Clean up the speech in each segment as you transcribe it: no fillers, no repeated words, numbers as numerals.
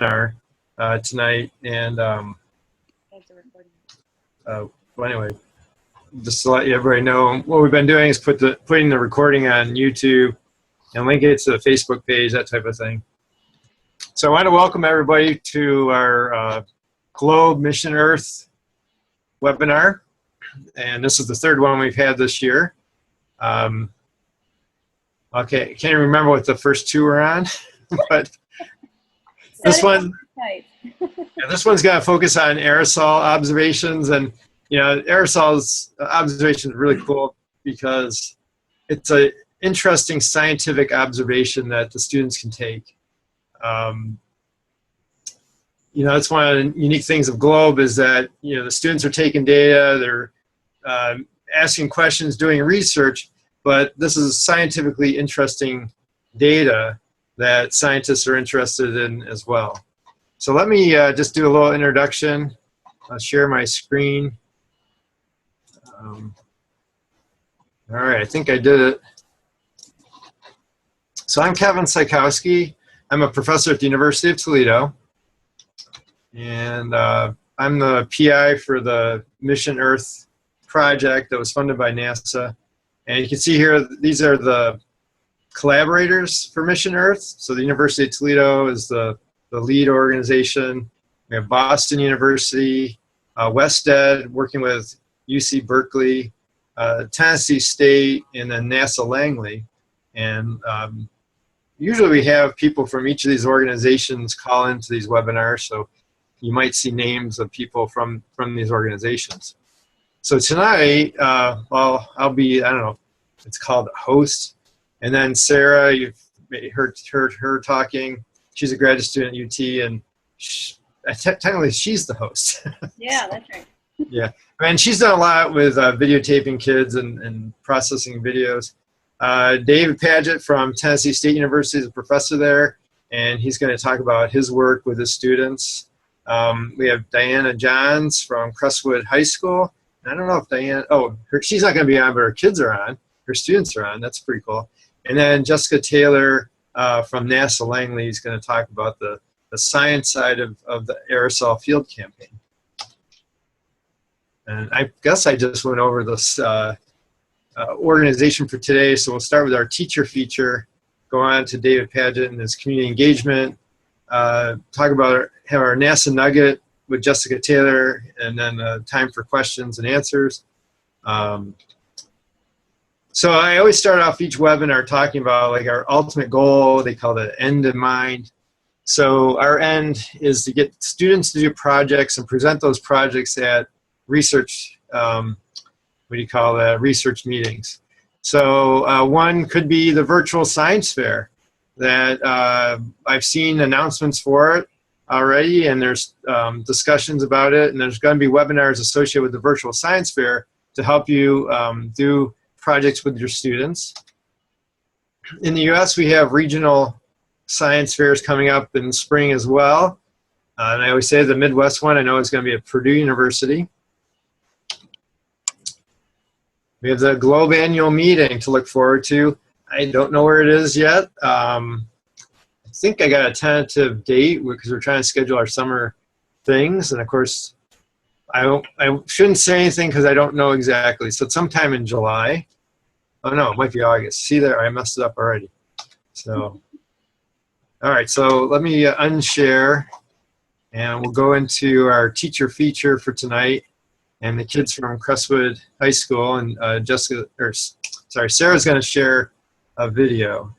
webinar tonight, and well, anyway, just to let everybody know, what we've been doing is putting the recording on YouTube and link it to the Facebook page, that type of thing. So I want to welcome everybody to our GLOBE Mission Earth webinar, and this is the third one we've had this year. Okay, I can't remember what the first two were on, but this one, this one's going to focus on aerosol observations, and aerosols observation is really cool because it's an interesting scientific observation that the students can take. That's one of the unique things of GLOBE is that the students are taking data, they're asking questions, doing research, but this is scientifically interesting data that scientists are interested in as well. So let me just do a little introduction. I'll share my screen. All right, I think I did it. So I'm Kevin Czajkowski. I'm a professor at the University of Toledo, and I'm the PI for the Mission Earth project that was funded by NASA. And you can see here, these are the collaborators for Mission Earth. So the University of Toledo is the lead organization. We have Boston University, Wested working with UC Berkeley, Tennessee State, and then NASA Langley. And usually we have people from each of these organizations call into these webinars, so you might see names of people from these organizations. So tonight, well, I'll be, I don't know, it's called host. And then Sarah, you've heard her talking. She's a graduate student at UT, and technically she's the host. Yeah, that's right. Yeah, and she's done a lot with videotaping kids and processing videos. David Padgett from Tennessee State University is a professor there, and he's going to talk about his work with his students. We have Diana Johns from Crestwood High School. I don't know if Diane, she's not going to be on, but her kids are on. Her students are on. That's pretty cool. And then Jessica Taylor from NASA Langley is going to talk about the science side of the aerosol field campaign. And I guess I just went over this organization for today. So we'll start with our teacher feature, go on to David Padgett and his community engagement, talk about have our NASA nugget with Jessica Taylor, and then time for questions and answers. So I always start off each webinar talking about like our ultimate goal. They call it end in mind. So our end is to get students to do projects and present those projects at research, research meetings. So one could be the virtual science fair that I've seen announcements for it already, and there's discussions about it, and there's going to be webinars associated with the virtual science fair to help you do projects with your students. In the US, we have regional science fairs coming up in the spring as well. And I always say the Midwest one, I know it's going to be at Purdue University. We have the GLOBE annual meeting to look forward to. I don't know where it is yet. I think I got a tentative date because we're trying to schedule our summer things. And of course, I shouldn't say anything because I don't know exactly. So it's sometime in July. Oh no, it might be August. See there, I messed it up already. So, all right, so let me unshare, and we'll go into our teacher feature for tonight. And the kids from Crestwood High School, and Sarah's going to share a video.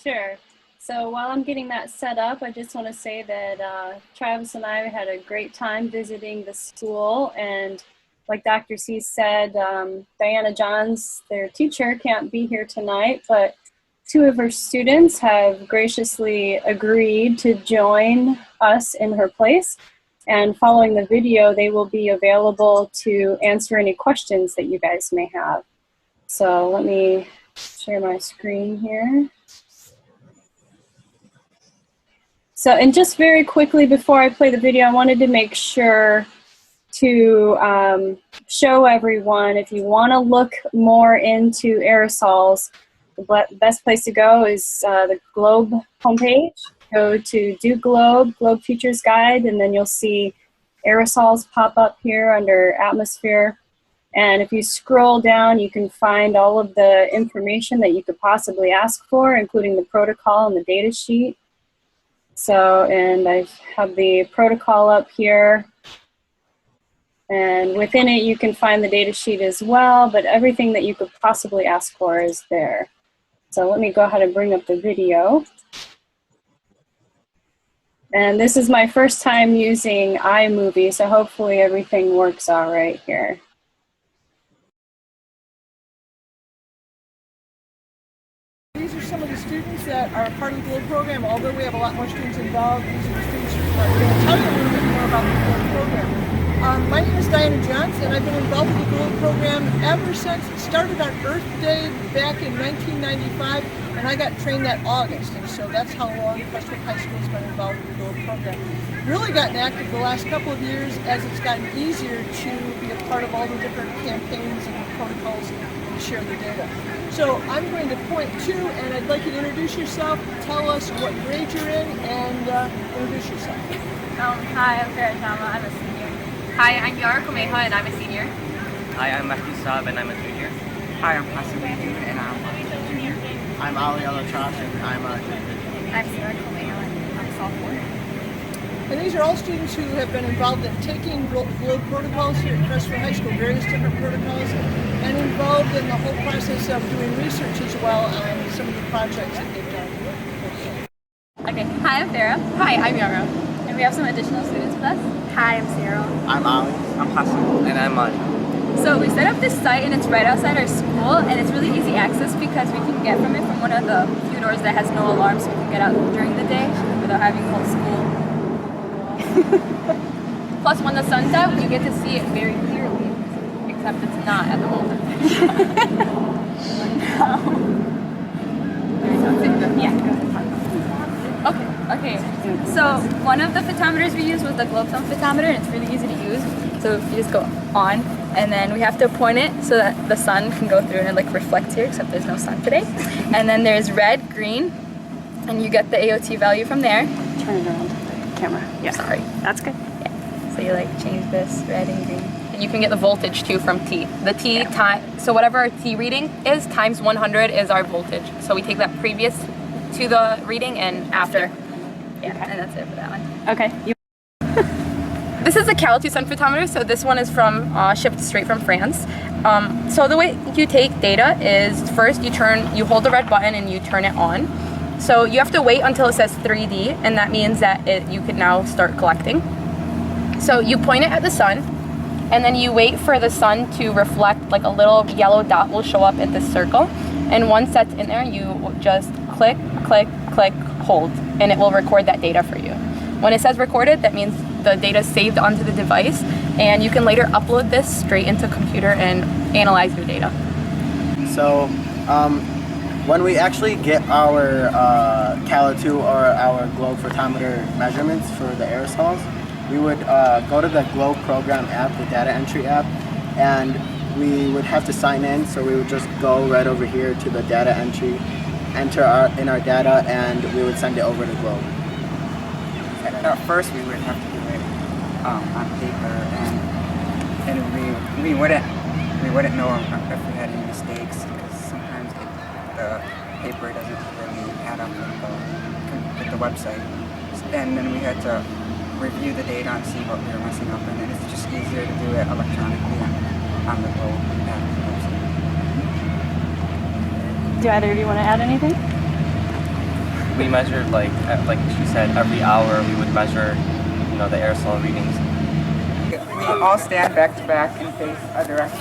Sure. So while I'm getting that set up, I just want to say that Travis and I had a great time visiting the school, and like Dr. C said, Diana Johns, their teacher, can't be here tonight, but two of her students have graciously agreed to join us in her place. And following the video, they will be available to answer any questions that you guys may have. So let me share my screen here. So, and just very quickly before I play the video, I wanted to make sure to show everyone, if you want to look more into aerosols, the best place to go is the GLOBE homepage. go to Do Globe, Globe Teacher's Guide, and then you'll see aerosols pop up here under atmosphere. And if you scroll down, you can find all of the information that you could possibly ask for, including the protocol and the data sheet. So, and I have the protocol up here. And within it, you can find the data sheet as well, but everything that you could possibly ask for is there. So let me go ahead and bring up the video. And this is my first time using iMovie, so hopefully everything works all right here. These are some of the students that are part of the GLOBE program. Although we have a lot more students involved, these are the students who are going to tell you a little bit more about the GLOBE program. My name is Diana Johnson. I've been involved with the GLOBE program ever since it started on Earth Day back in 1995, and I got trained that August, and so that's how long Crestwood High School has been involved with the GLOBE program. Really gotten active the last couple of years as it's gotten easier to be a part of all the different campaigns and protocols and share the data. So I'm going to point to, and I'd like you to introduce yourself, tell us what grade you're in, and introduce yourself. Hi, I'm Farah Tama, I'm a senior. Hi, I'm Yara Komeha and I'm a senior. Hi, I'm Matthew Saab and I'm a junior. Hi, I'm Hassan Dude and I'm a junior. I'm Ali Alatrash and I'm a junior. I'm Sarah Komeha and I'm a sophomore. And these are all students who have been involved in taking GLOBE protocols here at Crestwood High School, various different protocols, and involved in the whole process of doing research as well on some of the projects that they've done. Okay, hi, I'm Farah. Hi, I'm Yara. And we have some additional students with us. Hi, I'm Sarah. I'm Ali. I'm Hassan. And I'm Mali. So we set up this site and it's right outside our school and it's really easy access because we can get from it from one of the few doors that has no alarm, so we can get out during the day without having whole school. Plus when the sun's out, you get to see it very clearly, except it's not at the moment. Yeah. Okay, so one of the photometers we used was the globe thumb photometer, and it's really easy to use. So you just go on, and then we have to point it so that the sun can go through and it like reflects here, except there's no sun today. And then there's red, green, and you get the AOT value from there. Turn it around the camera. Yeah. Sorry. That's good. Yeah. So you like change this red and green. And you can get the voltage too from T. The T time, so whatever our T reading is times 100 is our voltage. So we take that previous to the reading and after. Yeah, okay. And that's it for that one. Okay. This is a Cal2 sun photometer, so this one is from shipped straight from France. So the way you take data is first you hold the red button and you turn it on. So you have to wait until it says 3D, and that means that you can now start collecting. So you point it at the sun, and then you wait for the sun to reflect, like a little yellow dot will show up at this circle. And once that's in there, you just click, click, click, hold, and it will record that data for you. When it says recorded, that means the data is saved onto the device, and you can later upload this straight into a computer and analyze your data. So when we actually get our Cal2 or our GLOBE photometer measurements for the aerosols, we would go to the GLOBE program app, the data entry app, and we would have to sign in. So we would just go right over here to the data entry, enter in our data, and we would send it over to GLOBE. At first we would have to do it on paper, and we wouldn't know if we had any mistakes, because sometimes the paper doesn't really add up with the website, and then we had to review the data and see what we were messing up in, and it's just easier to do it electronically on the GLOBE website. Do either of you want to add anything? We measured, like she said, every hour we would measure, the aerosol readings. We all stand back to back and face a direction,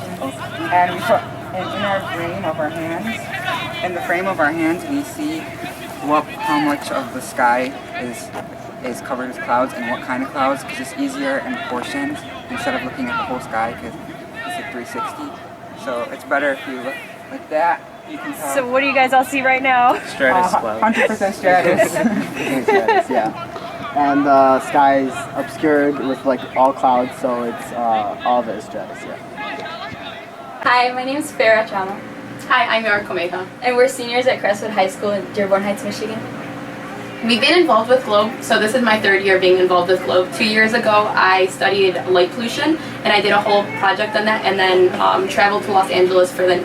and we put in our frame of our hands. In the frame of our hands, we see how much of the sky is covered with clouds and what kind of clouds, because it's easier in portions instead of looking at the whole sky, because it's a 360. So it's better if you look like that. You can tell. So what do you guys all see right now? Stratus cloud. 100% stratus. Stratus, yeah. And the sky is obscured with like all clouds, so it's all of it is stratus, yeah. Hi, my name is Farah Chama. Hi, I'm Yara Komeha. And we're seniors at Crestwood High School in Dearborn Heights, Michigan. We've been involved with GLOBE, so this is my third year being involved with GLOBE. 2 years ago, I studied light pollution, and I did a whole project on that, and then traveled to Los Angeles for the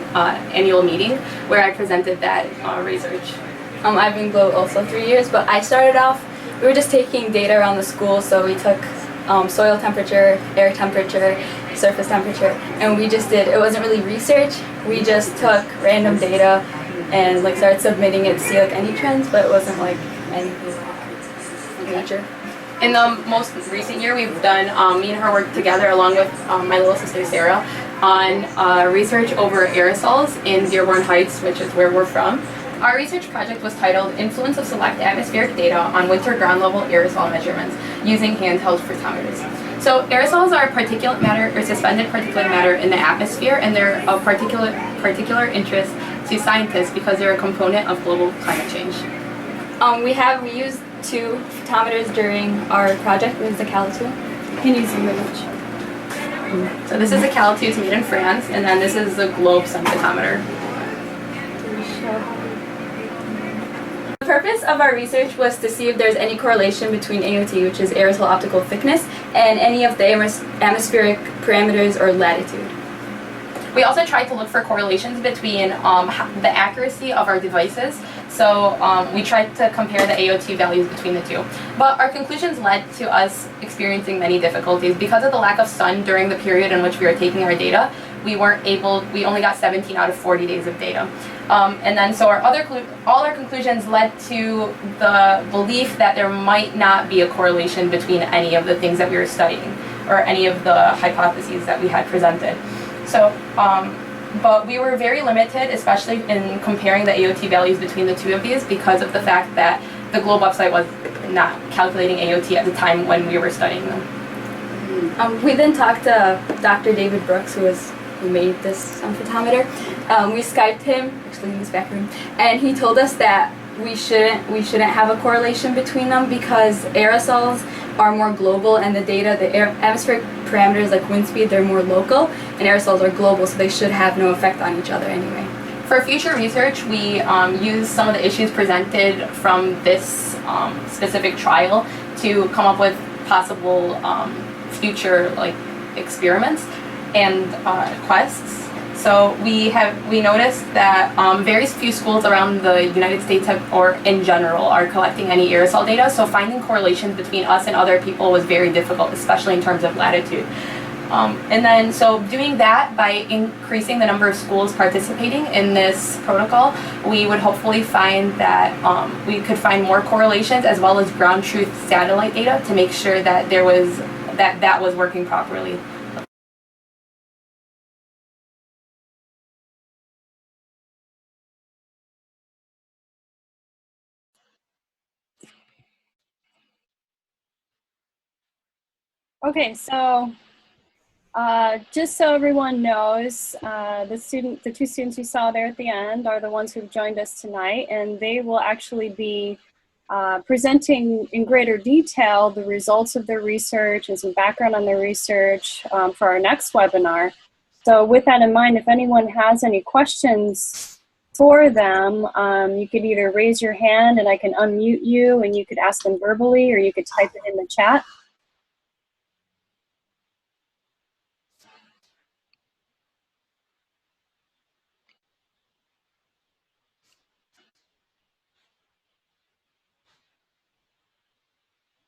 annual meeting, where I presented that research. I've been GLOBE also 3 years, but I started off, we were just taking data around the school, so we took soil temperature, air temperature, surface temperature, and we just did, it wasn't really research, we just took random data and like started submitting it to see like any trends, but it wasn't like anything major. In the most recent year, we've done, me and her worked together along with my little sister Sarah on research over aerosols in Dearborn Heights, which is where we're from. Our research project was titled Influence of Select Atmospheric Data on Winter Ground Level Aerosol Measurements Using Handheld Photometers. So aerosols are particulate matter or suspended particulate matter in the atmosphere, and they're of particular interest to scientists because they're a component of global climate change. We used 2 photometers during our project. It was the Cal2. Can you zoom in? So this is the Cal2, it's made in France, and then this is the GLOBE sun photometer. The purpose of our research was to see if there's any correlation between AOT, which is aerosol optical thickness, and any of the atmospheric parameters or latitude. We also tried to look for correlations between the accuracy of our devices. So we tried to compare the AOT values between the two. But our conclusions led to us experiencing many difficulties. Because of the lack of sun during the period in which we were taking our data, we only got 17 out of 40 days of data. And then so all our conclusions led to the belief that there might not be a correlation between any of the things that we were studying or any of the hypotheses that we had presented. So, but we were very limited, especially in comparing the AOT values between the two of these because of the fact that the GLOBE website was not calculating AOT at the time when we were studying them. We then talked to Dr. David Brooks, who made this photometer. We Skyped him, actually in his back room, and he told us that we shouldn't have a correlation between them because aerosols are more global and the data, the atmospheric parameters like wind speed, they're more local, and aerosols are global, so they should have no effect on each other anyway. For future research, we used some of the issues presented from this specific trial to come up with possible future experiments and quests. So we noticed that very few schools around the United States or in general are collecting any aerosol data, so finding correlations between us and other people was very difficult, especially in terms of latitude. And then so doing that by increasing the number of schools participating in this protocol, we would hopefully find that we could find more correlations as well as ground truth satellite data to make sure that that was working properly. Okay, so just so everyone knows, the 2 students you saw there at the end are the ones who've joined us tonight, and they will actually be presenting in greater detail the results of their research and some background on their research for our next webinar. So with that in mind, if anyone has any questions for them, you could either raise your hand and I can unmute you and you could ask them verbally, or you could type it in the chat.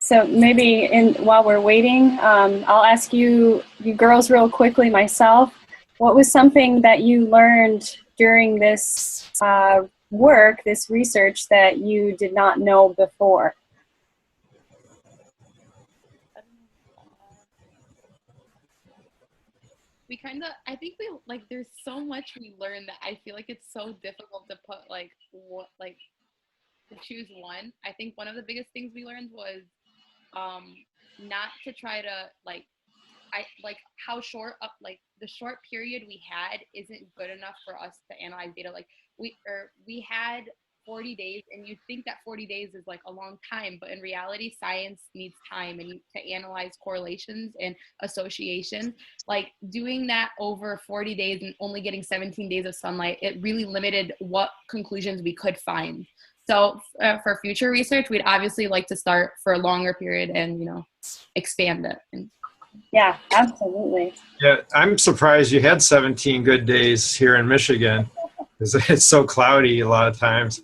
So maybe while we're waiting, I'll ask you girls real quickly myself, what was something that you learned during this work, this research, that you did not know before? I think there's so much we learned that I feel like it's so difficult to put to choose one. I think one of the biggest things we learned was not to try to how short up the short period we had isn't good enough for us to analyze data. We had 40 days, and you'd think that 40 days is a long time, but in reality science needs time and to analyze correlations and associations. Doing that over 40 days and only getting 17 days of sunlight, it really limited what conclusions we could find. So for future research, we'd obviously like to start for a longer period and, you know, expand it. Yeah, absolutely. Yeah, I'm surprised you had 17 good days here in Michigan, because it's so cloudy a lot of times.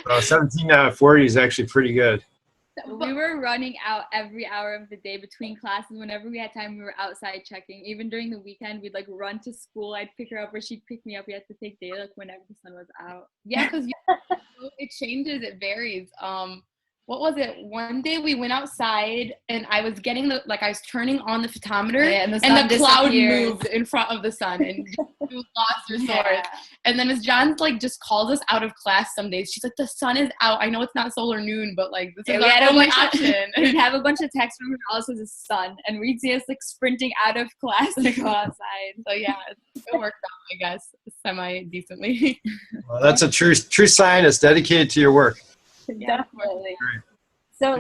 So 17 out of 40 is actually pretty good. We were running out every hour of the day between classes. Whenever we had time, we were outside checking. Even during the weekend, we'd like run to school. I'd pick her up or she'd pick me up. We had to take data like whenever the sun was out. Yeah, because it changes, it varies. What was it? One day we went outside and I was getting I was turning on the photometer, and the cloud moved in front of the sun and you lost your source. And then as John just calls us out of class some days, she's like, the sun is out. I know it's not solar noon, but like this is our only option. We'd have a bunch of texts from her, all this was the sun, and we'd see us like sprinting out of class to go outside. So yeah, it worked out, I guess, semi-decently. Well, that's a true scientist dedicated to your work. Definitely. Right. So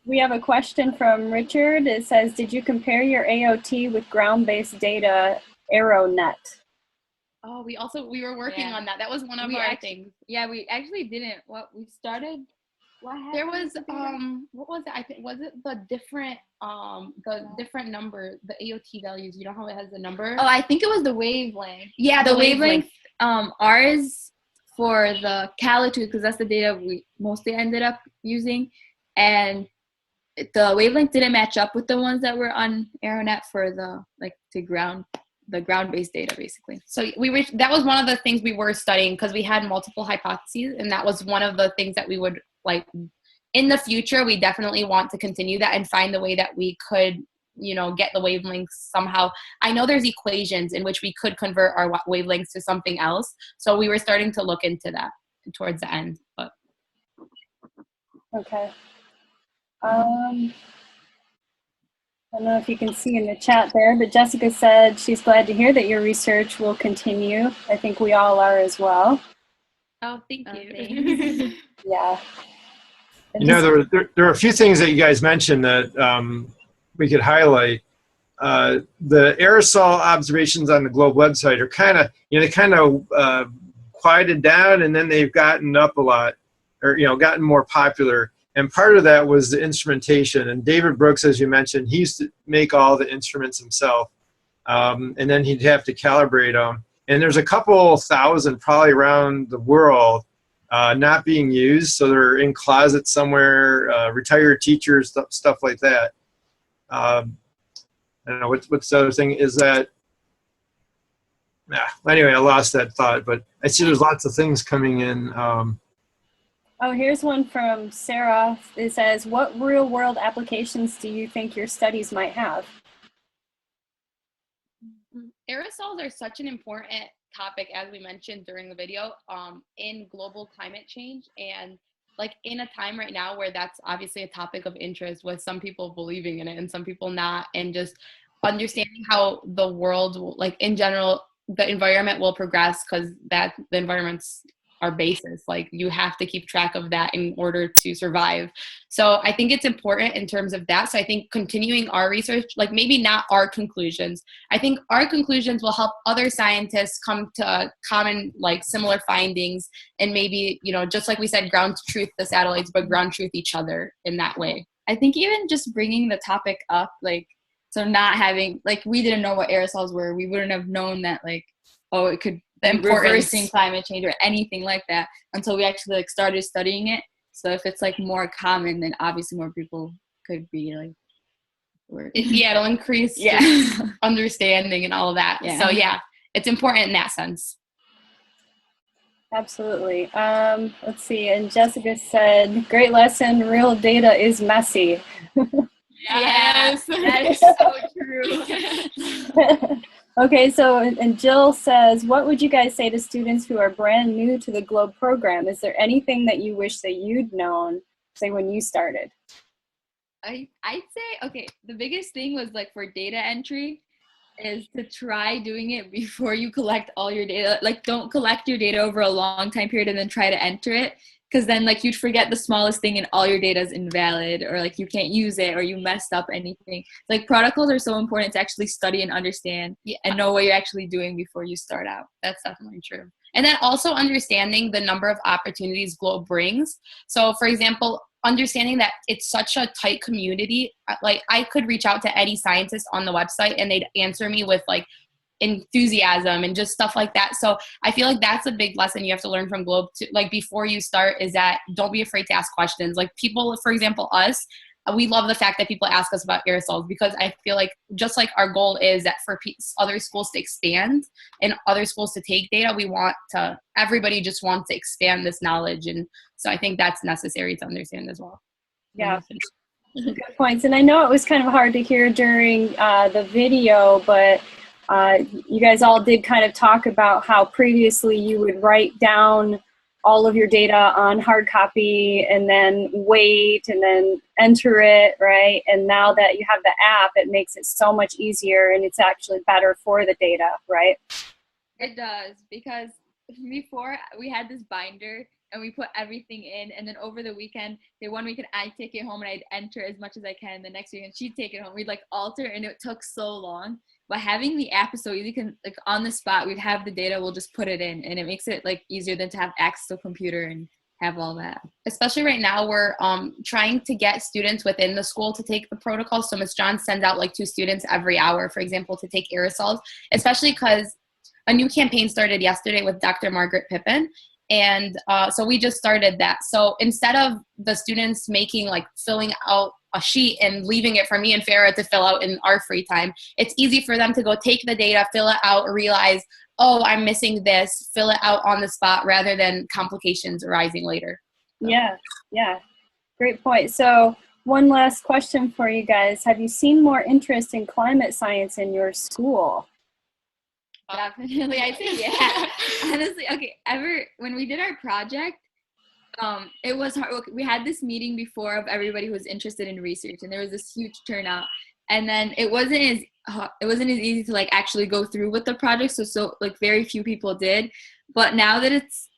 we have a question from Richard. It says, did you compare your AOT with ground-based data AeroNet? Oh, we were working on that. That was one of our things. Yeah, we actually didn't. We started. What happened? There was what was it? I think was it the different number, the AOT values. You know how it has the number? Oh, I think it was the wavelength. Yeah, the wavelength. Ours for the Calitude, because that's the data we mostly ended up using, and the wavelength didn't match up with the ones that were on AeroNet for the ground-based data, basically. So that was one of the things we were studying, because we had multiple hypotheses, and that was one of the things that we would in the future. We definitely want to continue that and find the way that we could, you know, get the wavelengths somehow. I know there's equations in which we could convert our wavelengths to something else. So we were starting to look into that towards the end. But okay. I don't know if you can see in the chat there, but Jessica said she's glad to hear that your research will continue. I think we all are as well. Oh, thank you. Yeah. You know, there are a few things that you guys mentioned that we could highlight. The aerosol observations on the GLOBE website are kind of, they kind of quieted down, and then they've gotten up a lot, or, gotten more popular. And part of that was the instrumentation. And David Brooks, as you mentioned, he used to make all the instruments himself. And then he'd have to calibrate them. And there's a couple thousand probably around the world not being used. So they're in closets somewhere, retired teachers, stuff like that. I don't know, what's the other thing is that, anyway, I lost that thought, but I see there's lots of things coming in. Oh, here's one from Sarah. It says, what real world applications do you think your studies might have? Aerosols are such an important topic, as we mentioned during the video, in global climate change, and in a time right now where that's obviously a topic of interest, with some people believing in it and some people not, and just understanding how the world will, in general, the environment will progress, because the environment's our basis. You have to keep track of that in order to survive. So I think it's important in terms of that. So I think continuing our research, maybe not our conclusions, I think our conclusions will help other scientists come to common, similar findings, and maybe, just like we said, ground truth the satellites, but ground truth each other in that way. I think even just bringing the topic up, so not having, we didn't know what aerosols were. We wouldn't have known that, it could reversing climate change or anything like that until we actually started studying it. So if it's more common, then obviously more people could be it'll increase understanding and all of that. Yeah. So yeah, it's important in that sense. Absolutely. Let's see. And Jessica said, great lesson. Real data is messy. Yes, that is so true. Okay, so, and Jill says, what would you guys say to students who are brand new to the GLOBE program? Is there anything that you wish that you'd known, say, when you started? I'd say, okay, the biggest thing was for data entry is to try doing it before you collect all your data. Don't collect your data over a long time period and then try to enter it, because then you'd forget the smallest thing and all your data is invalid, or you can't use it, or you messed up anything. Protocols are so important to actually study and understand and know what you're actually doing before you start out. That's definitely true. And then also understanding the number of opportunities GLOBE brings. So for example, understanding that it's such a tight community, like I could reach out to any scientist on the website and they'd answer me with like enthusiasm and just stuff like that. So I feel like that's a big lesson you have to learn from GLOBE to, like, before you start, is that don't be afraid to ask questions. Like people, for example, us, we love the fact that people ask us about aerosols, because I feel like just like our goal is that for other schools to expand and other schools to take data, everybody just wants to expand this knowledge. And so I think that's necessary to understand as well. Yeah, good points. And I know it was kind of hard to hear during the video, but you guys all did kind of talk about how previously you would write down all of your data on hard copy and then wait and then enter it, right? And now that you have the app, it makes it so much easier and it's actually better for the data, right? It does, because before we had this binder and we put everything in, and then over the weekend, one weekend I'd take it home and I'd enter as much as I can. The next weekend she'd take it home. We'd like alter, and it took so long. But having the app is so easy. You can, like, on the spot, we'd have the data, we'll just put it in, and it makes it like easier than to have access to a computer and have all that. Especially right now, we're trying to get students within the school to take the protocol. So Ms. John sends out like 2 students every hour, for example, to take aerosols, especially because a new campaign started yesterday with Dr. Margaret Pippin. And so we just started that. So instead of the students filling out a sheet and leaving it for me and Farah to fill out in our free time, it's easy for them to go take the data, fill it out, realize, oh, I'm missing this, fill it out on the spot rather than complications arising later. So. Yeah, great point. So one last question for you guys. Have you seen more interest in climate science in your school? Definitely, I'd say yeah. Honestly, okay, when we did our project, it was hard. We had this meeting before of everybody who was interested in research, and there was this huge turnout. And then it wasn't as easy to like actually go through with the project. So like very few people did. But now that it's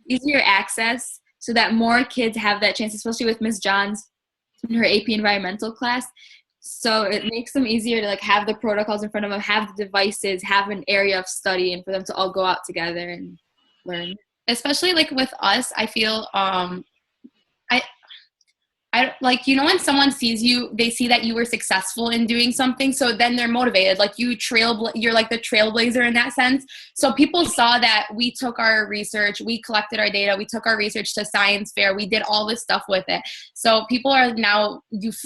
easier access, so that more kids have that chance, especially with Ms. Johns in her AP environmental class. So it makes them easier to like have the protocols in front of them, have the devices, have an area of study, and for them to all go out together and learn. Especially like with us, I feel I like, you know, when someone sees you, they see that you were successful in doing something, so then they're motivated. Like you're like the trailblazer in that sense. So people saw that we took our research, we collected our data, we took our research to science fair, we did all this stuff with it. So people are now,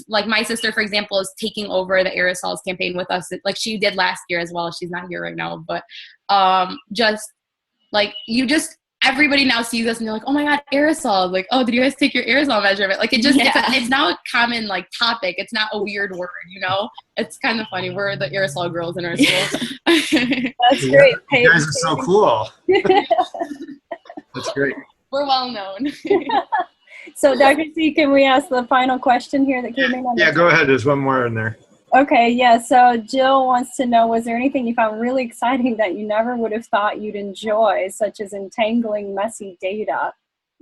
like my sister, for example, is taking over the aerosols campaign with us, like she did last year as well. She's not here right now, but everybody now sees us and they're like, oh my God, aerosols. Like, oh, did you guys take your aerosol measurement? Like it's now a common like topic. It's not a weird word, you know? It's kind of funny. We're the aerosol girls in our school. That's great. You guys are so cool. That's great. We're well known. So Dr. C, can we ask the final question here that came in? Yeah, go ahead. There's one more in there. Okay, yeah, so Jill wants to know, was there anything you found really exciting that you never would have thought you'd enjoy, such as entangling messy data?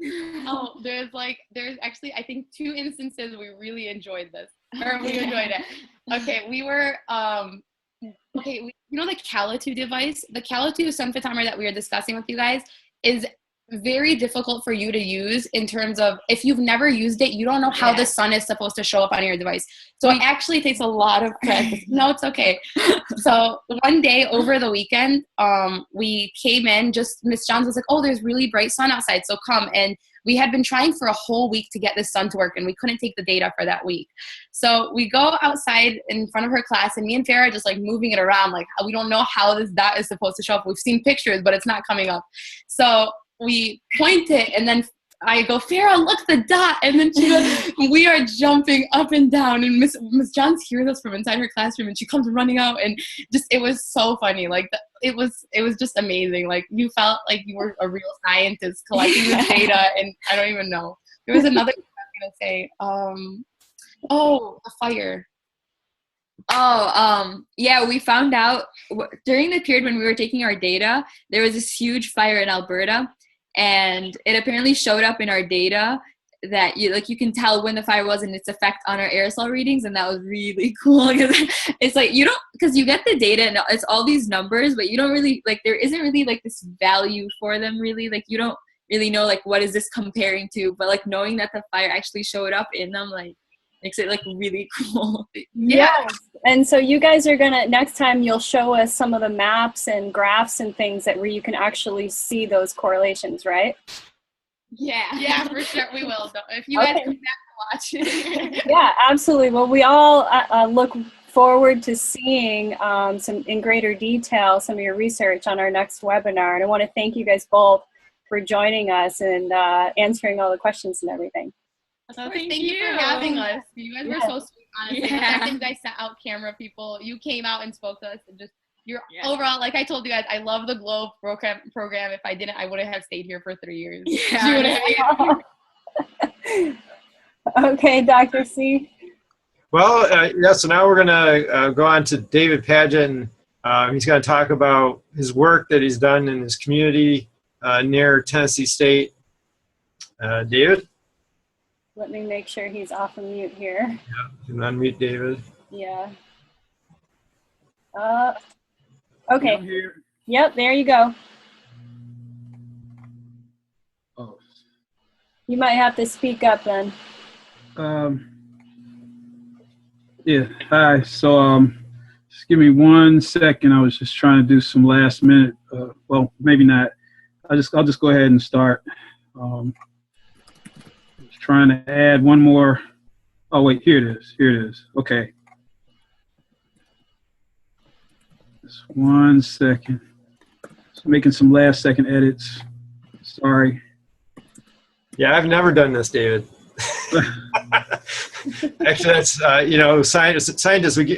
Oh, there's actually, I think 2 instances we really enjoyed this, or we enjoyed it. Okay, we were, you know the Calo2 device? The Calo2 sun photometer that we were discussing with you guys is very difficult for you to use in terms of, if you've never used it, you don't know how the sun is supposed to show up on your device. So it actually takes a lot of practice. No, it's okay. So one day over the weekend, we came in, Miss Johns was like, oh, there's really bright sun outside, so come. And we had been trying for a whole week to get the sun to work, and we couldn't take the data for that week. So we go outside in front of her class, and me and Farah are just like moving it around, like we don't know how this dot is supposed to show up. We've seen pictures, but it's not coming up. So we point it, and then I go, Farah, look, the dot. And then she goes, we are jumping up and down, and Miss Johns hears us from inside her classroom, and she comes running out, and it was so funny. Like it was just amazing. Like you felt like you were a real scientist collecting this data, and I don't even know. There was another thing I was gonna say. The fire. Yeah, we found out during the period when we were taking our data, there was this huge fire in Alberta. And it apparently showed up in our data that you can tell when the fire was and its effect on our aerosol readings, and that was really cool because it's like because you get the data and it's all these numbers, but you don't really there isn't really this value for them really. You don't really know what is this comparing to, but knowing that the fire actually showed up in them makes it really cool. Yes. And so you guys are next time you'll show us some of the maps and graphs and things where you can actually see those correlations, right? Yeah, for sure we will. If you guys come back to watch. Yeah, absolutely. Well, we all look forward to seeing in greater detail some of your research on our next webinar. And I want to thank you guys both for joining us and answering all the questions and everything. Thank you for having us. You guys were so sweet, honestly. The fact that you guys sent out camera people, you came out and spoke to us, and just overall, like I told you guys, I love the GLOBE program. If I didn't, I wouldn't have stayed here for 3 years. Okay, Dr. C. Well, so now we're gonna go on to David Padgett, and he's gonna talk about his work that he's done in his community near Tennessee State. David? Let me make sure he's off of mute here. Yeah, you can unmute David. Yeah. Okay. Yep, there you go. Oh. You might have to speak up then. Yeah, hi. So just give me 1 second. I was just trying to do some last minute, well, maybe not. I'll just go ahead and start. Trying to add one more. Oh wait, here it is. Okay. Just 1 second. Just making some last second edits. Sorry. Yeah, I've never done this, David. Actually, that's scientists,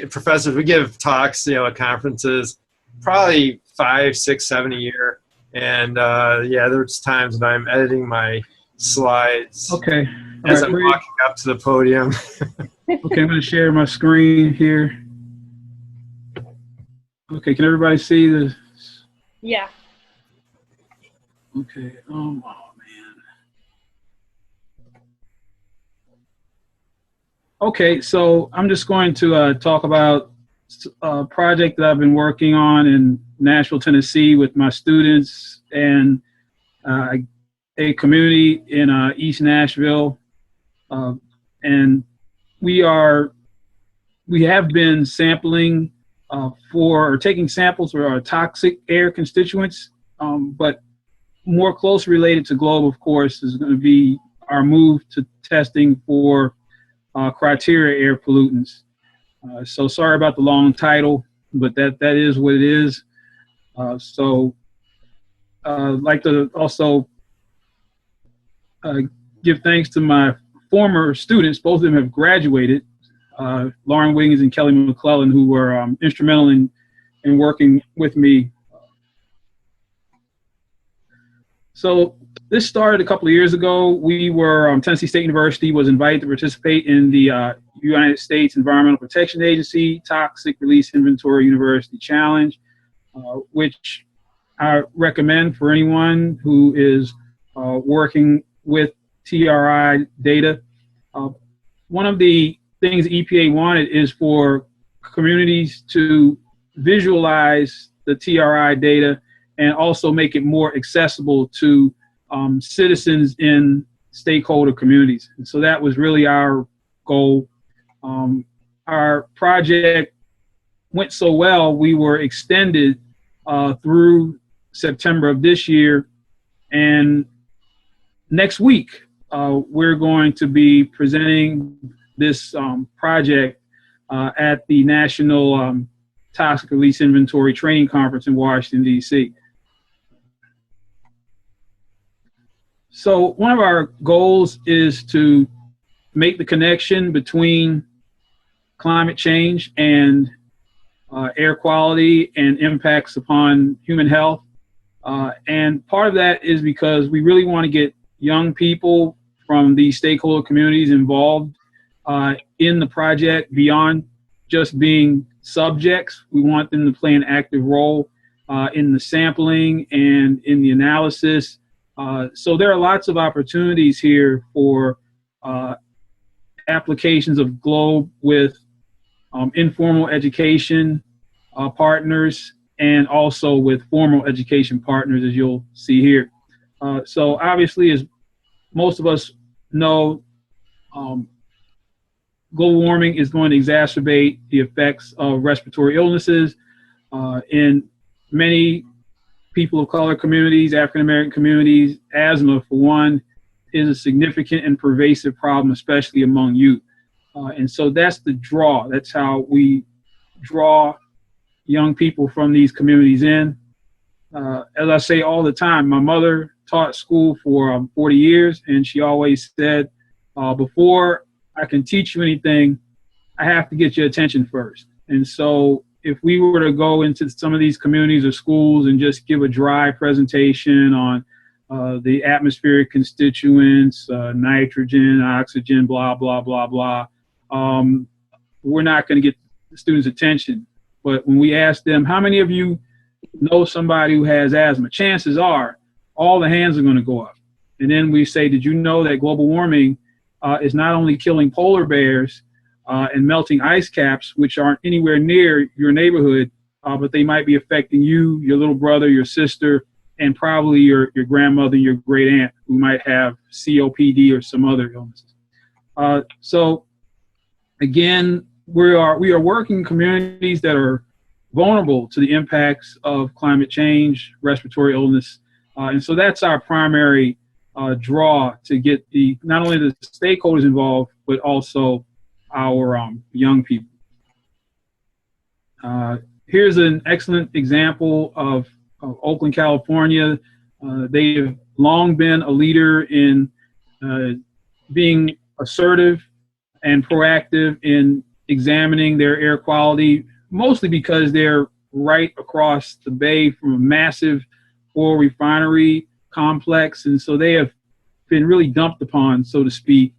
professors, we give talks, at conferences, probably 5, 6, 7 a year, and there's times when I'm editing my slides. Okay. As I'm walking up to the podium. Okay, I'm going to share my screen here. Okay, can everybody see this? Yeah. Okay. Oh man. Okay, so I'm just going to talk about a project that I've been working on in Nashville, Tennessee with my students and a community in East Nashville. And we have been sampling taking samples for our toxic air constituents, but more closely related to GLOBE, of course, is going to be our move to testing for criteria air pollutants. So sorry about the long title, but that is what it is. I'd like to also give thanks to my former students. Both of them have graduated, Lauren Wiggins and Kelly McClellan, who were instrumental in working with me. So this started a couple of years ago. We were, Tennessee State University was invited to participate in the United States Environmental Protection Agency Toxic Release Inventory University Challenge, which I recommend for anyone who is working with TRI data. One of the things EPA wanted is for communities to visualize the TRI data and also make it more accessible to citizens in stakeholder communities. And so that was really our goal. Our project went so well, we were extended through September of this year. And next week, we're going to be presenting this project at the National Toxic Release Inventory Training Conference in Washington, D.C. So one of our goals is to make the connection between climate change and air quality and impacts upon human health. And part of that is because we really want to get young people from these stakeholder communities involved in the project beyond just being subjects. We want them to play an active role in the sampling and in the analysis. So there are lots of opportunities here for applications of GLOBE with informal education partners and also with formal education partners, as you'll see here. So obviously, as most of us know, global warming is going to exacerbate the effects of respiratory illnesses in many people of color communities, African American communities. Asthma, for one, is a significant and pervasive problem, especially among youth. And so that's the draw. That's how we draw young people from these communities in. As I say all the time, my mother taught school for 40 years, and she always said, before I can teach you anything, I have to get your attention first. And so if we were to go into some of these communities or schools and just give a dry presentation on the atmospheric constituents, nitrogen, oxygen, blah, blah, blah, blah, we're not going to get the students' attention. But when we ask them, how many of you know somebody who has asthma? Chances are all the hands are going to go up. And then we say, did you know that global warming is not only killing polar bears and melting ice caps, which aren't anywhere near your neighborhood, but they might be affecting you, your little brother, your sister, and probably your grandmother, your great aunt, who might have COPD or some other illnesses. So again, we are working in communities that are vulnerable to the impacts of climate change, respiratory illness, and so that's our primary draw to get not only the stakeholders involved, but also our young people. Here's an excellent example of Oakland, California. They have long been a leader in being assertive and proactive in examining their air quality, mostly because they're right across the bay from a massive oil refinery complex, and so they have been really dumped upon, so to speak,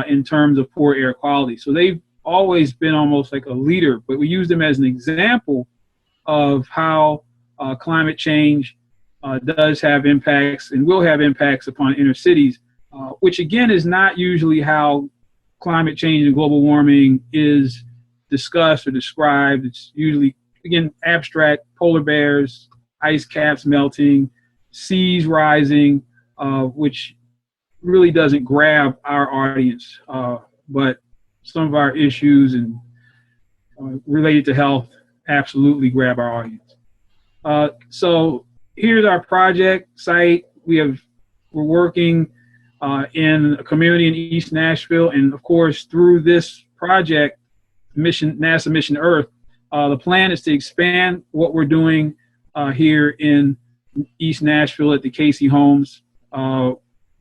in terms of poor air quality. So they've always been almost like a leader, but we use them as an example of how climate change does have impacts and will have impacts upon inner cities, which again is not usually how climate change and global warming is discussed or described. It's usually, again, abstract: polar bears, ice caps melting, seas rising, which really doesn't grab our audience, but some of our issues and related to health absolutely grab our audience. So here's our project site. We're working in a community in East Nashville, and of course through this project, NASA Mission Earth, the plan is to expand what we're doing here in East Nashville at the Casey Homes.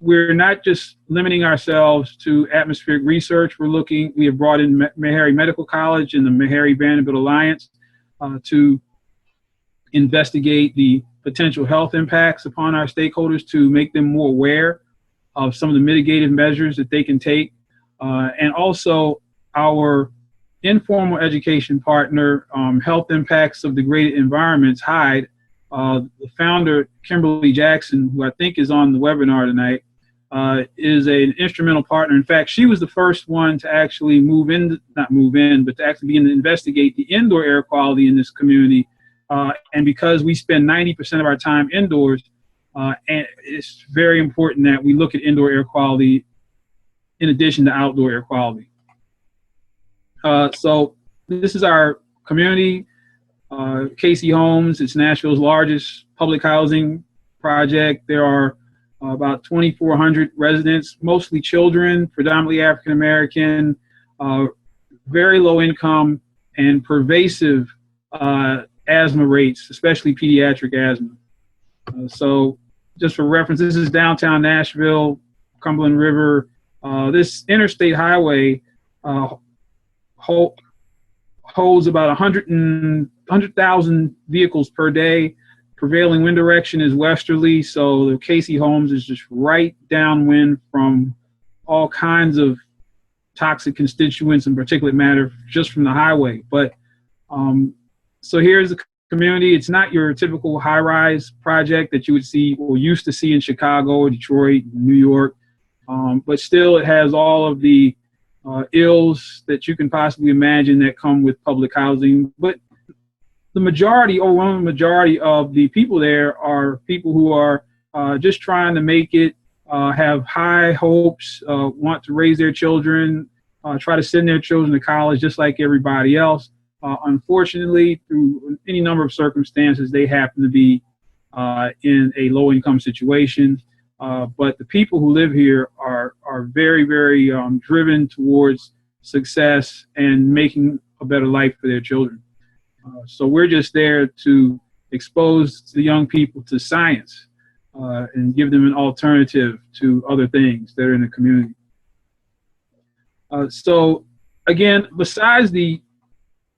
We're not just limiting ourselves to atmospheric research. We have brought in Meharry Medical College and the Meharry Vanderbilt Alliance to investigate the potential health impacts upon our stakeholders, to make them more aware of some of the mitigative measures that they can take. And also our informal education partner, Health Impacts of Degraded Environments, HIDE. The founder, Kimberly Jackson, who I think is on the webinar tonight, is an instrumental partner. In fact, she was the first one to actually but to actually begin to investigate the indoor air quality in this community. And because we spend 90% of our time indoors, and it's very important that we look at indoor air quality in addition to outdoor air quality. So this is our community, Casey Homes. It's Nashville's largest public housing project. There are about 2,400 residents, mostly children, predominantly African American, very low income, and pervasive asthma rates, especially pediatric asthma. So just for reference, this is downtown Nashville, Cumberland River. This interstate highway holds about 100,000 vehicles per day. Prevailing wind direction is westerly, so the Casey Homes is just right downwind from all kinds of toxic constituents and particulate matter just from the highway. But so here's the community. It's not your typical high-rise project that you would see or used to see in Chicago or Detroit, New York. but still it has all of the ills that you can possibly imagine that come with public housing. But the majority, overwhelming majority of the people there are people who are just trying to make it, have high hopes, want to raise their children, try to send their children to college just like everybody else. Unfortunately, through any number of circumstances, they happen to be in a low-income situation. But the people who live here are very, very driven towards success and making a better life for their children. So we're just there to expose the young people to science and give them an alternative to other things that are in the community. So again, besides the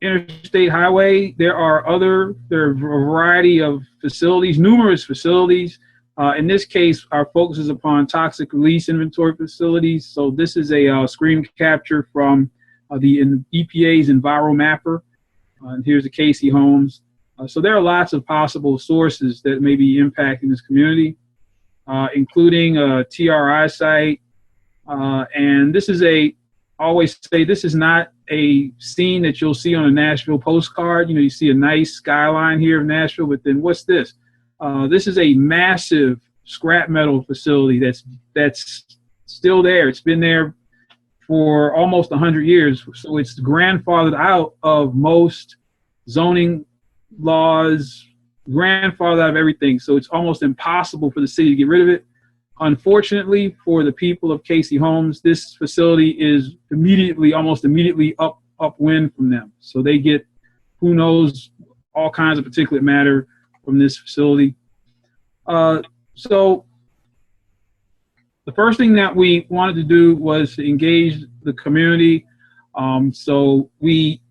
interstate highway, there are a variety of facilities, numerous facilities. In this case, our focus is upon toxic release inventory facilities. So this is a screen capture from the EPA's EnviroMapper. And here's the Casey Homes. So there are lots of possible sources that may be impacting this community, including a TRI site. And this is always say this is not a scene that you'll see on a Nashville postcard. You know, you see a nice skyline here of Nashville, but then what's this? This is a massive scrap metal facility that's still there. It's been there for almost 100 years. So it's grandfathered out of most zoning laws, grandfathered out of everything. So it's almost impossible for the city to get rid of it. Unfortunately, for the people of Casey Homes, this facility is almost immediately upwind from them. So they get, who knows, all kinds of particulate matter from this facility. So the first thing that we wanted to do was to engage the community. So we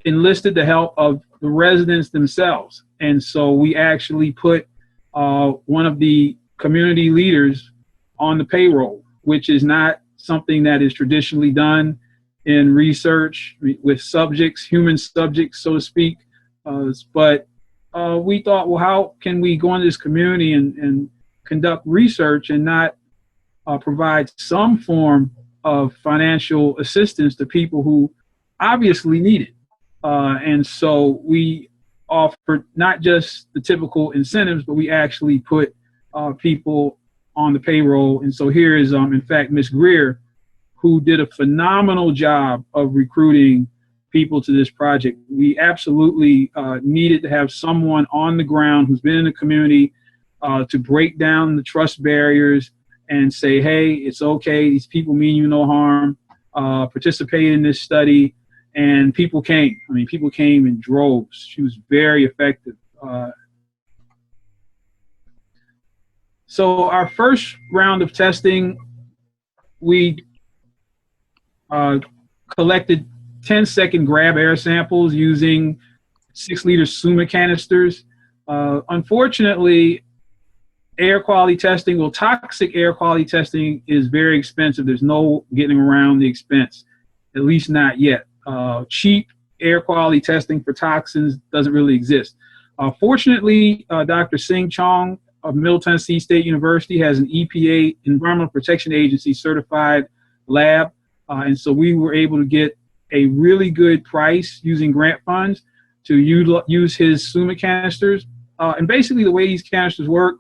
enlisted the help of the residents themselves. And so we actually put one of the community leaders on the payroll, which is not something that is traditionally done in research with subjects, human subjects, so to speak. But we thought, well, how can we go into this community and conduct research and not provide some form of financial assistance to people who obviously need it? And so we offered not just the typical incentives, but we actually put people on the payroll. And so here is, in fact, Ms. Greer, who did a phenomenal job of recruiting people to this project. We absolutely needed to have someone on the ground who's been in the community to break down the trust barriers and say, hey, it's okay, these people mean you no harm, participate in this study. And people came. I mean, people came in droves. She was very effective. So our first round of testing, we collected 10-second grab air samples using 6-liter Suma canisters. Unfortunately, air quality testing, well, toxic air quality testing is very expensive. There's no getting around the expense, at least not yet. Cheap air quality testing for toxins doesn't really exist. Fortunately, Dr. Sing Chong of Middle Tennessee State University has an EPA, Environmental Protection Agency certified lab. And so we were able to get a really good price using grant funds to use his Suma canisters. And basically the way these canisters work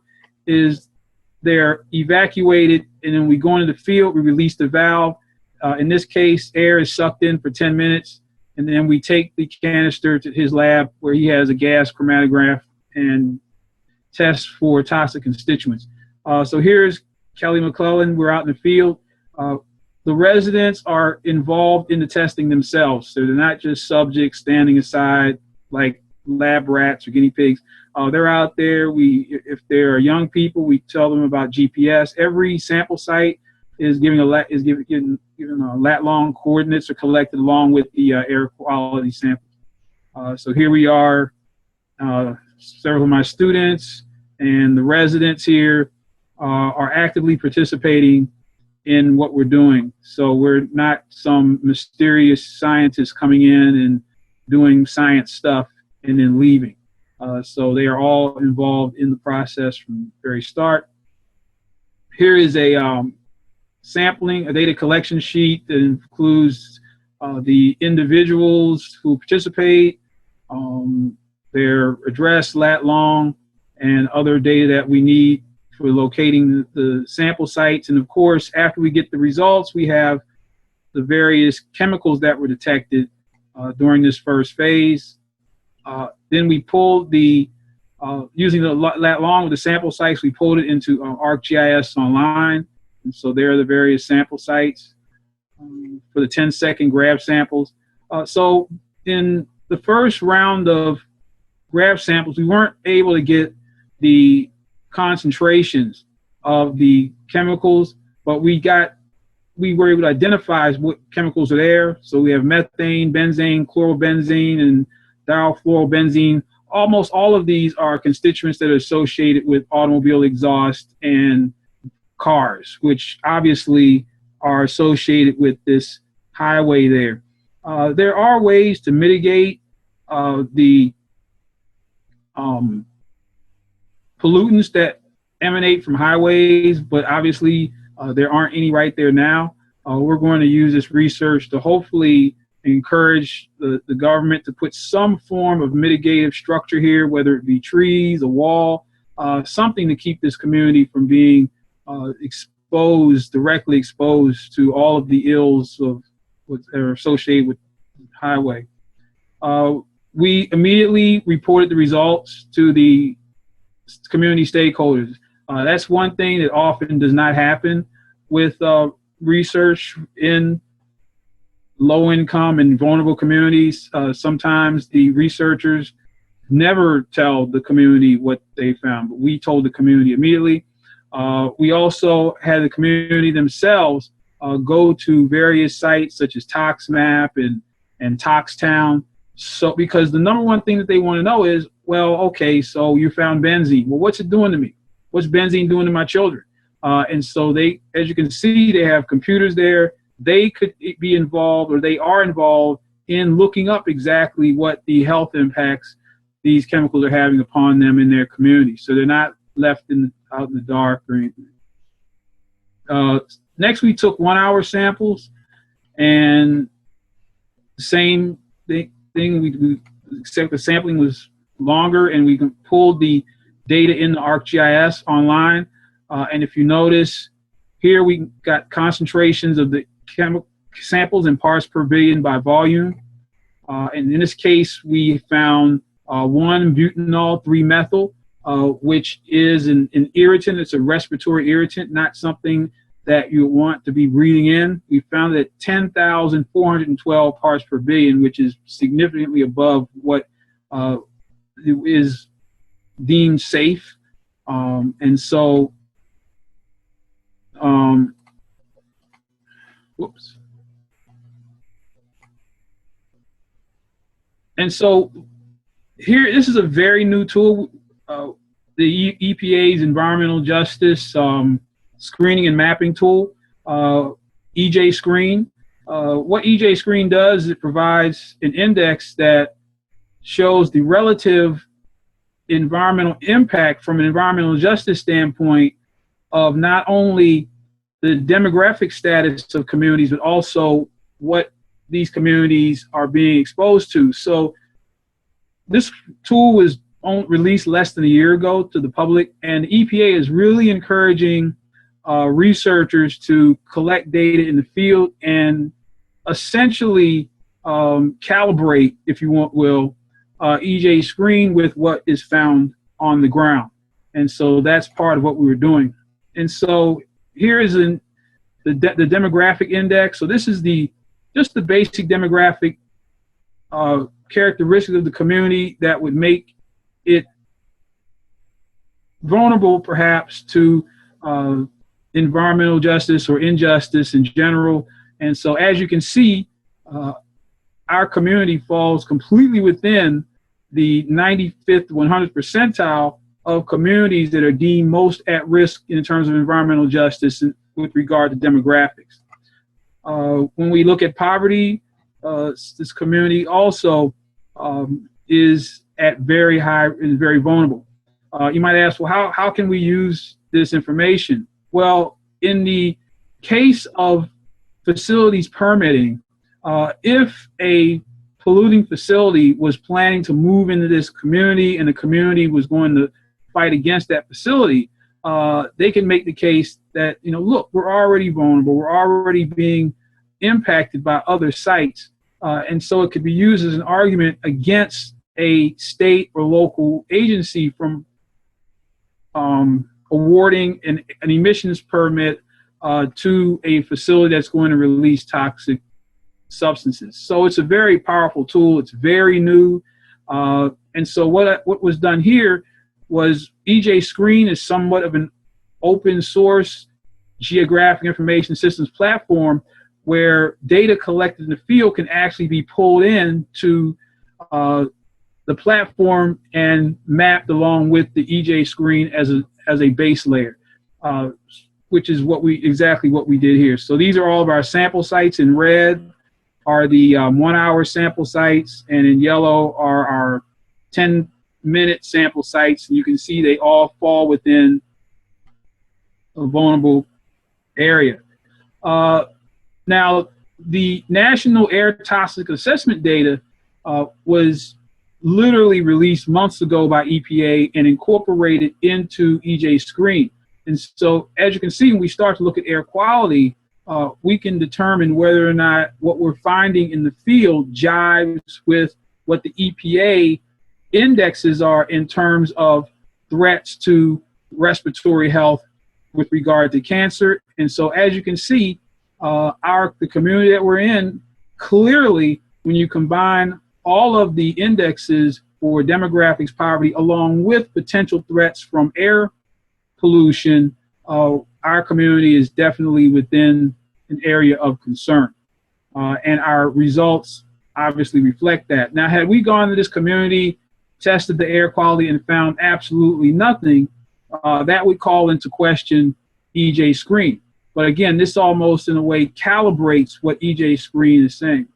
is they're evacuated, and then we go into the field, we release the valve. In this case, air is sucked in for 10 minutes, and then we take the canister to his lab where he has a gas chromatograph and test for toxic constituents. So here's Kelly McClellan. We're out in the field. The residents are involved in the testing themselves. So they're not just subjects standing aside like lab rats or guinea pigs. They're out there. If there are young people, we tell them about GPS. Every sample site is given lat-long coordinates are collected along with the air quality samples. So here we are, several of my students and the residents here are actively participating in what we're doing. So we're not some mysterious scientists coming in and doing science stuff and then leaving. So they are all involved in the process from the very start. Here is a sampling, a data collection sheet that includes the individuals who participate, their address, lat long, and other data that we need for locating the sample sites. And of course, after we get the results, we have the various chemicals that were detected during this first phase. Then we pulled the, using the lat long with the sample sites, we pulled it into ArcGIS Online. And so there are the various sample sites for the 10-second grab samples. So in the first round of grab samples, we weren't able to get the concentrations of the chemicals, but we were able to identify what chemicals are there. So we have methane, benzene, chlorobenzene, and diafluorobenzene. Almost all of these are constituents that are associated with automobile exhaust and cars, which obviously are associated with this highway there. There are ways to mitigate the pollutants that emanate from highways, but obviously there aren't any right there now. We're going to use this research to hopefully encourage the government to put some form of mitigative structure here, whether it be trees, a wall, something to keep this community from being directly exposed to all of the ills of what are associated with the highway. We immediately reported the results to the community stakeholders. That's one thing that often does not happen with research in low-income and vulnerable communities. Sometimes the researchers never tell the community what they found, but we told the community immediately. We also had the community themselves go to various sites such as ToxMap and ToxTown. So, because the number one thing that they want to know is, well, okay, so you found benzene. Well, what's it doing to me? What's benzene doing to my children? And so they, as you can see, they have computers there. They could be involved, or they are involved in looking up exactly what the health impacts these chemicals are having upon them in their community. So they're not left out in the dark or anything. Next, we took 1-hour samples, and the same thing, except the sampling was longer, and we pulled the data in the ArcGIS Online. And if you notice, here we got concentrations of the chemical samples in parts per billion by volume. And in this case, we found 1-butanol-3-methyl, which is an irritant. It's a respiratory irritant, not something that you want to be breathing in. We found it at 10,412 parts per billion, which is significantly above what is deemed safe. And so, whoops. And so here, this is a very new tool, the EPA's Environmental Justice Screening and Mapping Tool, EJ Screen. What EJ Screen does is it provides an index that shows the relative environmental impact from an environmental justice standpoint of not only the demographic status of communities, but also what these communities are being exposed to. So this tool was released less than a year ago to the public, and the EPA is really encouraging researchers to collect data in the field and essentially calibrate, if you will, EJ Screen with what is found on the ground. And so that's part of what we were doing. And so here is the demographic index. So this is just the basic demographic characteristics of the community that would make it vulnerable perhaps to environmental justice or injustice in general. And so as you can see, our community falls completely within the 95th, 100th percentile of communities that are deemed most at risk in terms of environmental justice with regard to demographics. When we look at poverty, this community also is at very high and very vulnerable. You might ask, well, how can we use this information? Well, in the case of facilities permitting, if a polluting facility was planning to move into this community and the community was going to fight against that facility, they can make the case that, look, we're already vulnerable, we're already being impacted by other sites, and so it could be used as an argument against a state or local agency from awarding an emissions permit to a facility that's going to release toxic substances. So it's a very powerful tool. It's very new. And so what was done here was EJ Screen is somewhat of an open source geographic information systems platform where data collected in the field can actually be pulled in to the platform and mapped along with the EJ Screen as a base layer, which is exactly what we did here. So these are all of our sample sites. In red are the 1 hour sample sites, and in yellow are our 10-minute sample sites. And you can see they all fall within a vulnerable area. Now, the National Air Toxic Assessment data was literally released months ago by EPA and incorporated into EJ Screen. And so, as you can see, when we start to look at air quality, we can determine whether or not what we're finding in the field jives with what the EPA indexes are in terms of threats to respiratory health with regard to cancer. And so, as you can see, the community that we're in, clearly, when you combine all of the indexes for demographics, poverty, along with potential threats from air pollution, our community is definitely within an area of concern. And our results obviously reflect that. Now, had we gone to this community, tested the air quality, and found absolutely nothing, that would call into question EJ Screen. But again, this almost in a way calibrates what EJ Screen is saying.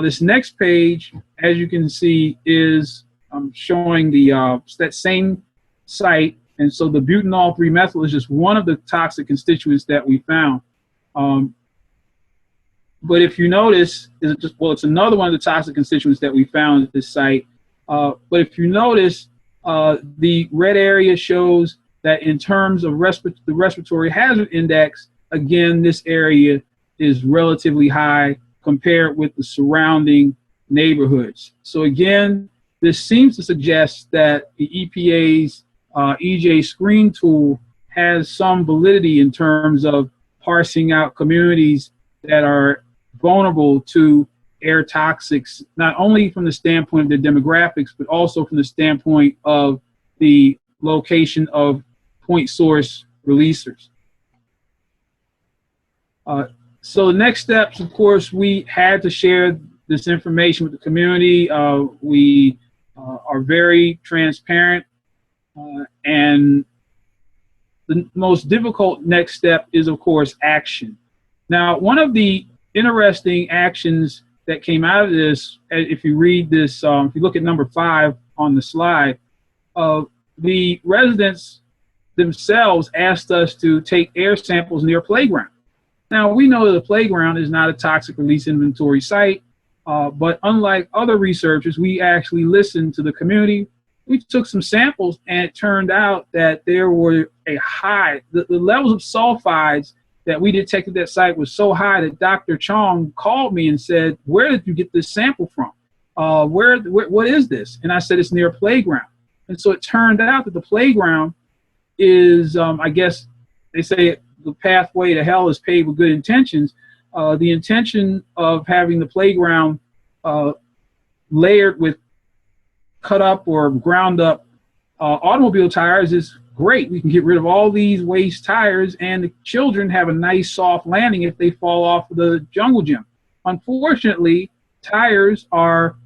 This next page, as you can see, is showing that same site. And so the butanol 3-methyl is just one of the toxic constituents that we found. But if you notice, it's another one of the toxic constituents that we found at this site. But if you notice, the red area shows that in terms of the respiratory hazard index, again, this area is relatively high compared with the surrounding neighborhoods. So again, this seems to suggest that the EPA's EJ Screen tool has some validity in terms of parsing out communities that are vulnerable to air toxics, not only from the standpoint of their demographics, but also from the standpoint of the location of point source releasers. So the next steps, of course, we had to share this information with the community. We are very transparent, and the most difficult next step is, of course, action. Now, one of the interesting actions that came out of this, if you read this, if you look at number 5 on the slide, the residents themselves asked us to take air samples near a playground. Now, we know that the playground is not a toxic release inventory site, but unlike other researchers, we actually listened to the community. We took some samples, and it turned out that there were the levels of sulfides that we detected at that site was so high that Dr. Chong called me and said, "Where did you get this sample from? What is this?" And I said, "It's near a playground." And so it turned out that the playground is, I guess they say the pathway to hell is paved with good intentions. The intention of having the playground layered with cut up or ground up automobile tires is great. We can get rid of all these waste tires, and the children have a nice soft landing if they fall off of the jungle gym. Unfortunately, tires are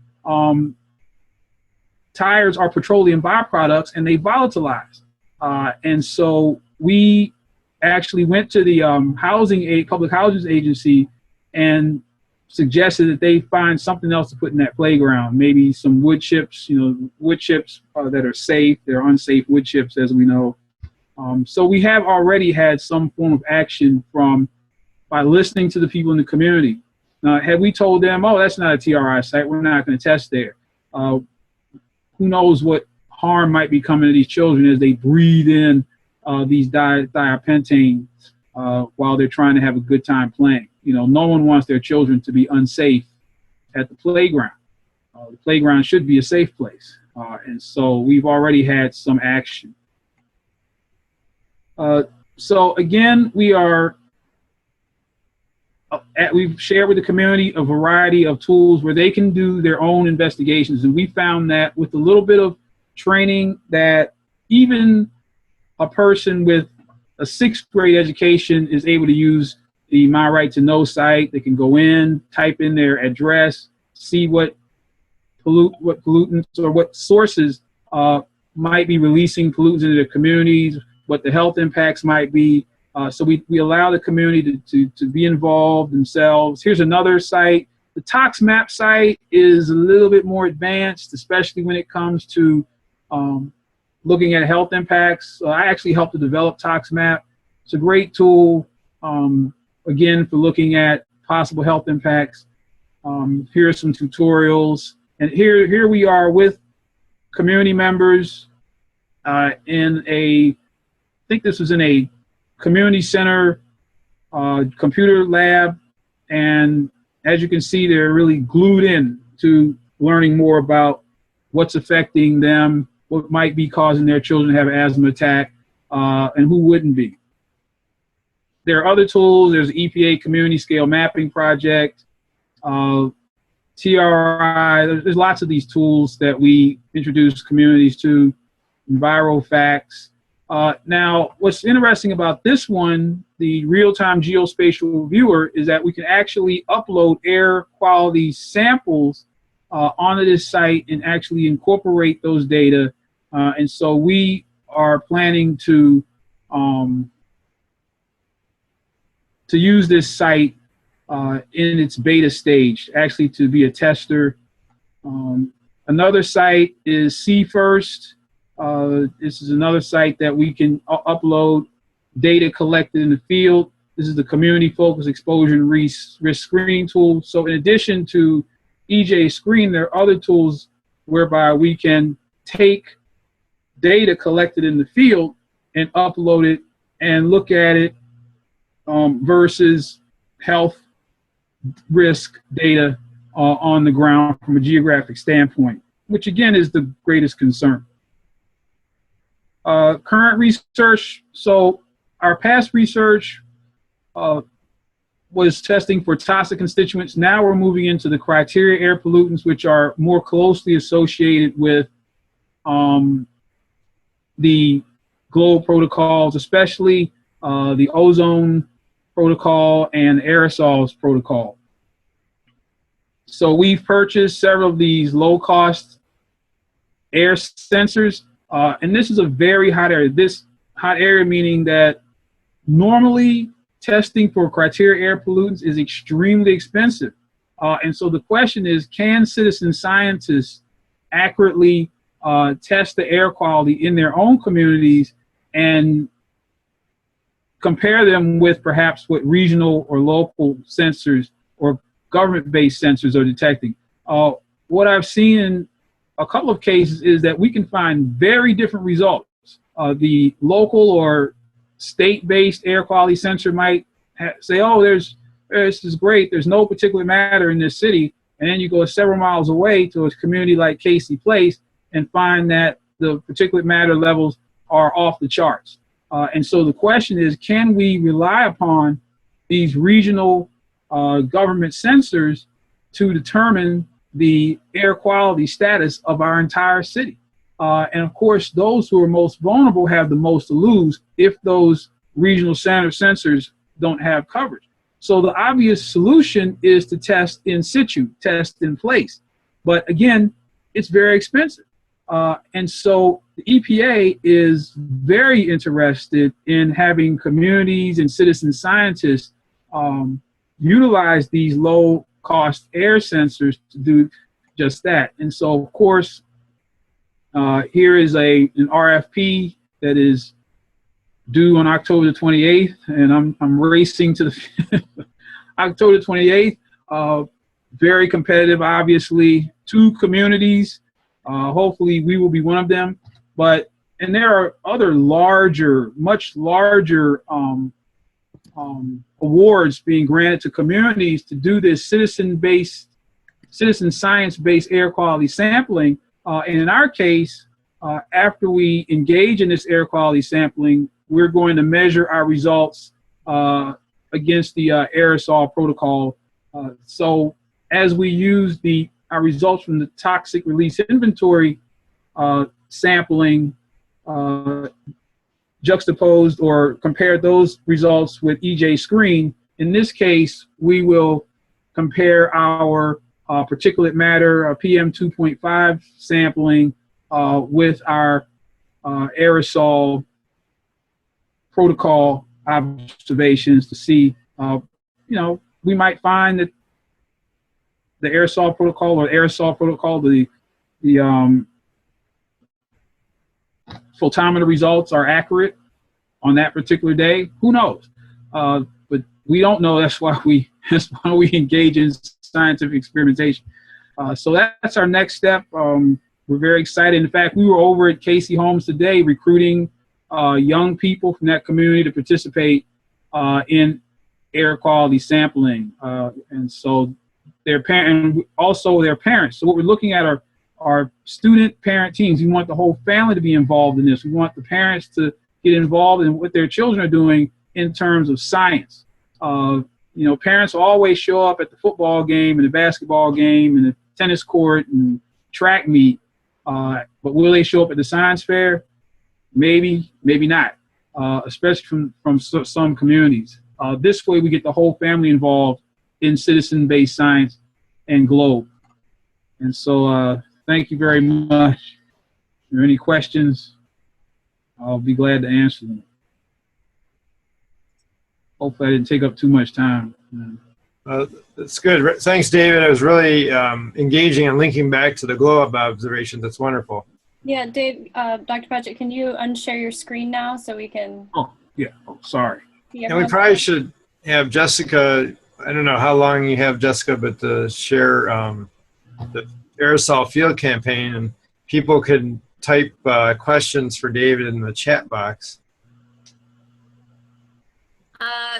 petroleum byproducts, and they volatilize. And so we actually went to the public housing agency and suggested that they find something else to put in that playground, maybe some wood chips, wood chips that are safe. They're unsafe wood chips, as we know. So we have already had some form of action from by listening to the people in the community. Now, had we told them, oh, that's not a TRI site, we're not going to test there, who knows what harm might be coming to these children as they breathe in these thiopentanes while they're trying to have a good time playing. You know, no one wants their children to be unsafe at the playground. The playground should be a safe place. And so we've already had some action. So again, we've shared with the community a variety of tools where they can do their own investigations. And we found that with a little bit of training that even a person with a 6th grade education is able to use the My Right to Know site. They can go in, type in their address, see what pollutants or what sources might be releasing pollutants into their communities, what the health impacts might be. So we allow the community to be involved themselves. Here's another site. The ToxMap site is a little bit more advanced, especially when it comes to looking at health impacts. I actually helped to develop ToxMap. It's a great tool, again, for looking at possible health impacts. Here are some tutorials. And here we are with community members in I think this was in a community center computer lab. And as you can see, they're really glued in to learning more about what's affecting them, what might be causing their children to have an asthma attack, and who wouldn't be. There are other tools. There's the EPA Community Scale Mapping Project, TRI. There's lots of these tools that we introduce communities to, EnviroFacts. Now, what's interesting about this one, the real-time geospatial viewer, is that we can actually upload air quality samples onto this site and actually incorporate those data. And so we are planning to use this site in its beta stage, actually to be a tester. Another site is See First. This is another site that we can upload data collected in the field. This is the community focused exposure and risk screening tool. So in addition to EJ Screen, there are other tools whereby we can take data collected in the field and upload it and look at it versus health risk data on the ground from a geographic standpoint, which again is the greatest concern. Current research, so our past research was testing for toxic constituents. Now we're moving into the criteria air pollutants, which are more closely associated with the GLOBE protocols, especially the ozone protocol and aerosols protocol. So we've purchased several of these low-cost air sensors, and this is a very hot area. This hot area meaning that normally testing for criteria air pollutants is extremely expensive. And so the question is, can citizen scientists accurately test the air quality in their own communities and compare them with perhaps what regional or local sensors or government-based sensors are detecting? What I've seen in a couple of cases is that we can find very different results. The local or state-based air quality sensor might say, oh, this is great, there's no particulate matter in this city, and then you go several miles away to a community like Casey Place and find that the particulate matter levels are off the charts. And so the question is, can we rely upon these regional government sensors to determine the air quality status of our entire city? And of course, those who are most vulnerable have the most to lose if those regional sensors don't have coverage. So the obvious solution is to test in situ, test in place. But again, it's very expensive. And so the EPA is very interested in having communities and citizen scientists utilize these low-cost air sensors to do just that. And so, of course, here is an RFP that is due on October the 28th, and I'm racing to the October the 28th. Very competitive, obviously. 2 communities. Hopefully, we will be one of them. And there are other larger, much larger awards being granted to communities to do this citizen science-based air quality sampling. And in our case, after we engage in this air quality sampling, we're going to measure our results against the aerosol protocol. So as we use our results from the toxic release inventory sampling, juxtaposed or compare those results with EJ screen, in this case, we will compare our particulate matter, PM 2.5 sampling with our aerosol protocol observations to see, we might find that the aerosol protocol the photometer results are accurate on that particular day. Who knows? But we don't know. That's why we engage in scientific experimentation. So that's our next step. We're very excited. In fact, we were over at Casey Holmes today recruiting young people from that community to participate in air quality sampling. And so their parents. So what we're looking at are student-parent teams. We want the whole family to be involved in this. We want the parents to get involved in what their children are doing in terms of science. Parents always show up at the football game and the basketball game and the tennis court and track meet, but will they show up at the science fair? Maybe, maybe not, especially from some communities. This way we get the whole family involved in citizen-based science and GLOBE. And so thank you very much. If there are any questions, I'll be glad to answer them. Hopefully I didn't take up too much time. That's good. Thanks, David. It was really engaging and linking back to the GLOBE observations. That's wonderful. Yeah, Dave, Dr. Padgett, can you unshare your screen now so we can? Oh, yeah. Oh, sorry. Yeah, and we probably should have Jessica, I don't know how long you have, Jessica, but to share the aerosol field campaign, and people can type questions for David in the chat box.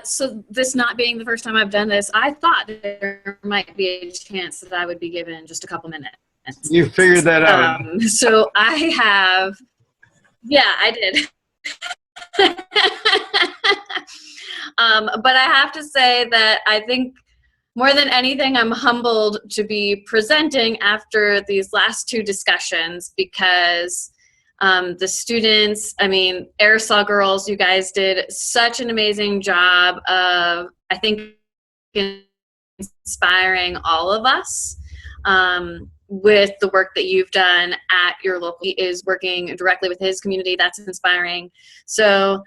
So this not being the first time I've done this, I thought there might be a chance that I would be given just a couple minutes. You figured that out. So I have, yeah, I did. But I have to say that I think more than anything, I'm humbled to be presenting after these last 2 discussions because the students, Aerosol Girls, you guys did such an amazing job of, I think, inspiring all of us with the work that you've done at your local. He is working directly with his community. That's inspiring. So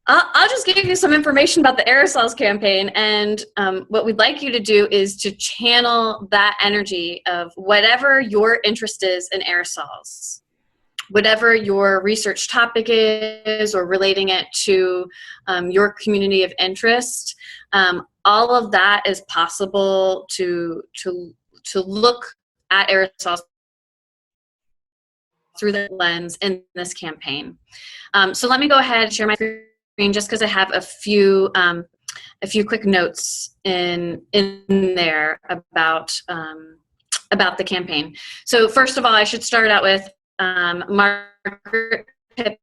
I'll just give you some information about the Aerosols campaign, and what we'd like you to do is to channel that energy of whatever your interest is in aerosols, whatever your research topic is, or relating it to your community of interest. All of that is possible to look at aerosols through the lens in this campaign. So let me go ahead and share my screen just because I have a few quick notes in there about the campaign. So first of all, I should start out with Margaret Pippin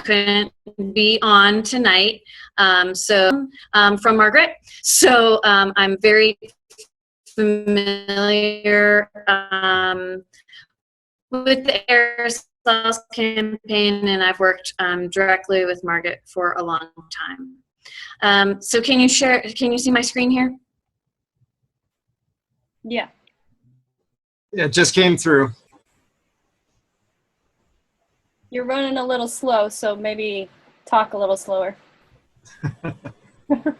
couldn't be on tonight, from Margaret. So I'm very familiar with the Aerosols campaign, and I've worked directly with Margaret for a long time. So can you see my screen here? Yeah. Yeah, it just came through. You're running a little slow, so maybe talk a little slower.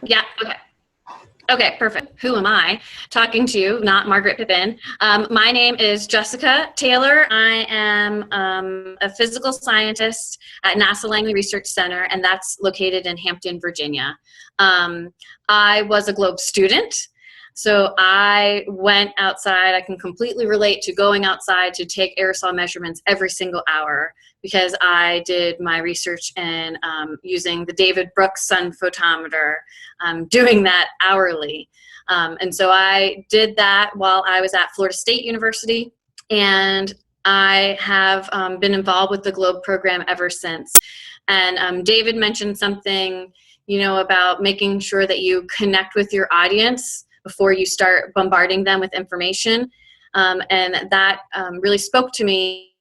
Yeah, okay. Okay, perfect. Who am I talking to? Not Margaret Pippin. My name is Jessica Taylor. I am a physical scientist at NASA Langley Research Center, and that's located in Hampton, Virginia. I was a GLOBE student, so I went outside. I can completely relate to going outside to take aerosol measurements every single hour, because I did my research in using the David Brooks sun photometer, doing that hourly. And so I did that while I was at Florida State University, and I have been involved with the GLOBE program ever since. And David mentioned something, you know, about making sure that you connect with your audience before you start bombarding them with information. And that really spoke to me.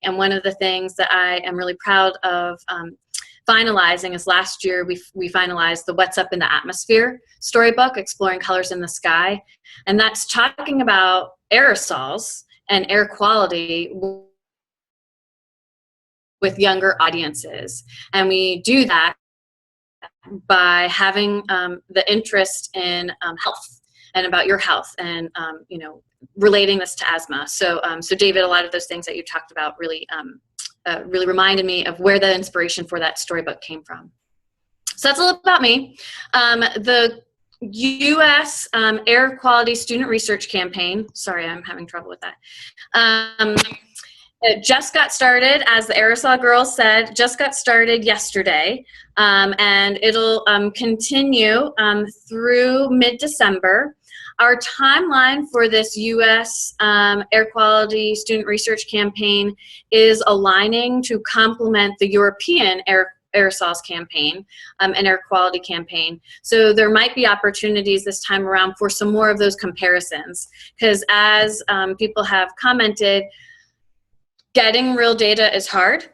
And one of the things that I am really proud of finalizing is last year we finalized the What's Up in the Atmosphere storybook, Exploring Colors in the Sky. And that's talking about aerosols and air quality with younger audiences. And we do that by having the interest in health and about your health, and you know, relating this to asthma. So, so David, a lot of those things that you talked about really, really reminded me of where the inspiration for that storybook came from. So that's a little about me. The U.S. Air Quality Student Research Campaign. Sorry, I'm having trouble with that. It just got started, as the Aerosol Girls said, just got started yesterday, and it'll continue through mid-December. Our timeline for this U.S. Air Quality Student Research Campaign is aligning to complement the European Aerosols Campaign, an air quality campaign. So there might be opportunities this time around for some more of those comparisons, because as people have commented, getting real data is hard.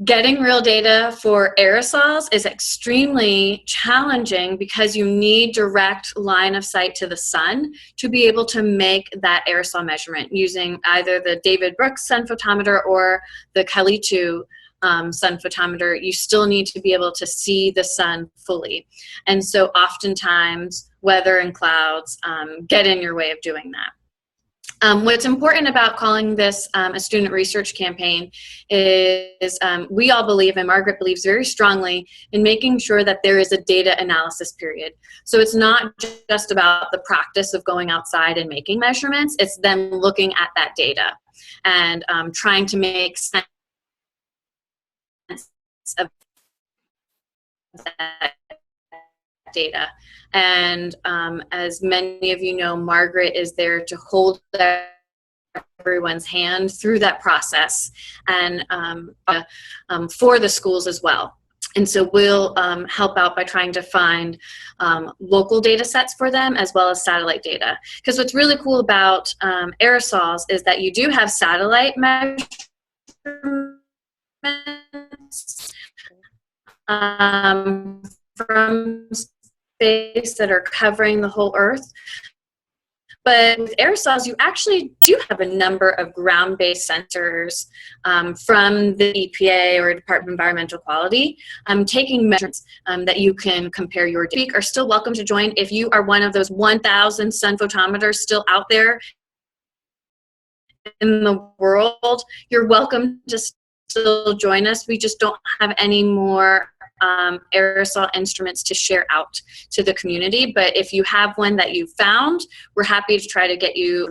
Getting real data for aerosols is extremely challenging, because you need direct line of sight to the sun to be able to make that aerosol measurement using either the David Brooks sun photometer or the Kalitu sun photometer. You still need to be able to see the sun fully. And so oftentimes weather and clouds get in your way of doing that. What's important about calling this a student research campaign is we all believe, and Margaret believes very strongly, in making sure that there is a data analysis period. So it's not just about the practice of going outside and making measurements, it's then looking at that data and trying to make sense of that data. And as many of you know, Margaret is there to hold everyone's hand through that process, and for the schools as well. And so we'll help out by trying to find local data sets for them, as well as satellite data. Because what's really cool about aerosols is that you do have satellite measurements from space that are covering the whole Earth. But with aerosols, you actually do have a number of ground-based sensors from the EPA or Department of Environmental Quality, taking measurements that you can compare your data. Are still welcome to join. If you are one of those 1,000 sun photometers still out there in the world, you're welcome to still join us. We just don't have any more aerosol instruments to share out to the community, but if you have one that you found, we're happy to try to get you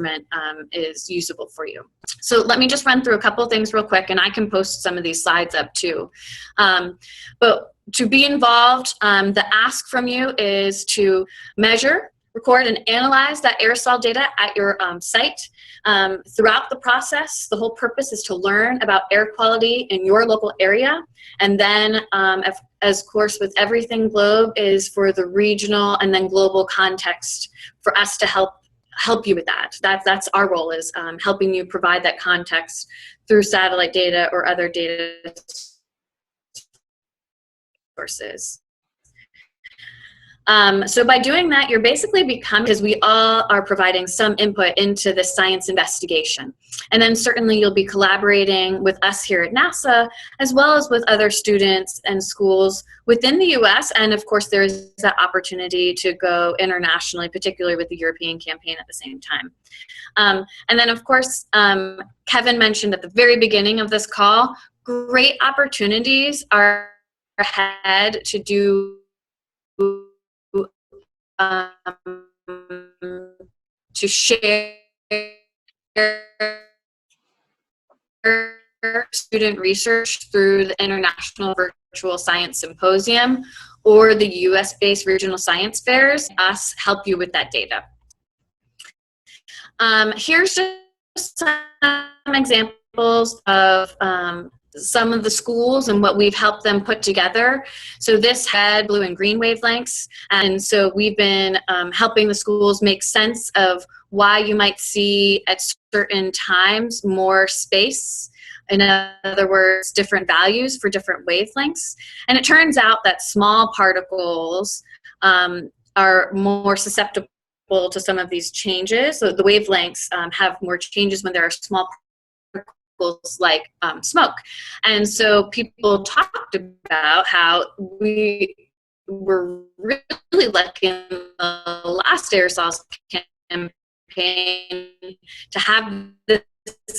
is usable for you. So let me just run through a couple of things real quick, and I can post some of these slides up too. But to be involved, the ask from you is to measure, record, and analyze that aerosol data at your site. Throughout the process, the whole purpose is to learn about air quality in your local area. And then, as course with everything GLOBE, is for the regional and then global context for us to help you with that. That's our role, is helping you provide that context through satellite data or other data sources. So by doing that, you're basically because we all are providing some input into the science investigation. And then certainly you'll be collaborating with us here at NASA, as well as with other students and schools within the US. And of course, there is that opportunity to go internationally, particularly with the European campaign at the same time. And then of course, Kevin mentioned at the very beginning of this call, great opportunities are ahead to do to share student research through the International Virtual Science Symposium or the US-based regional science fairs. Us help you with that data. Here's just some examples of some of the schools and what we've helped them put together. So this had blue and green wavelengths, and so we've been helping the schools make sense of why you might see at certain times more space. In other words, different values for different wavelengths. And it turns out that small particles are more susceptible to some of these changes. So the wavelengths have more changes when there are small particles like smoke. And so people talked about how we were really lucky in the last aerosols campaign to have this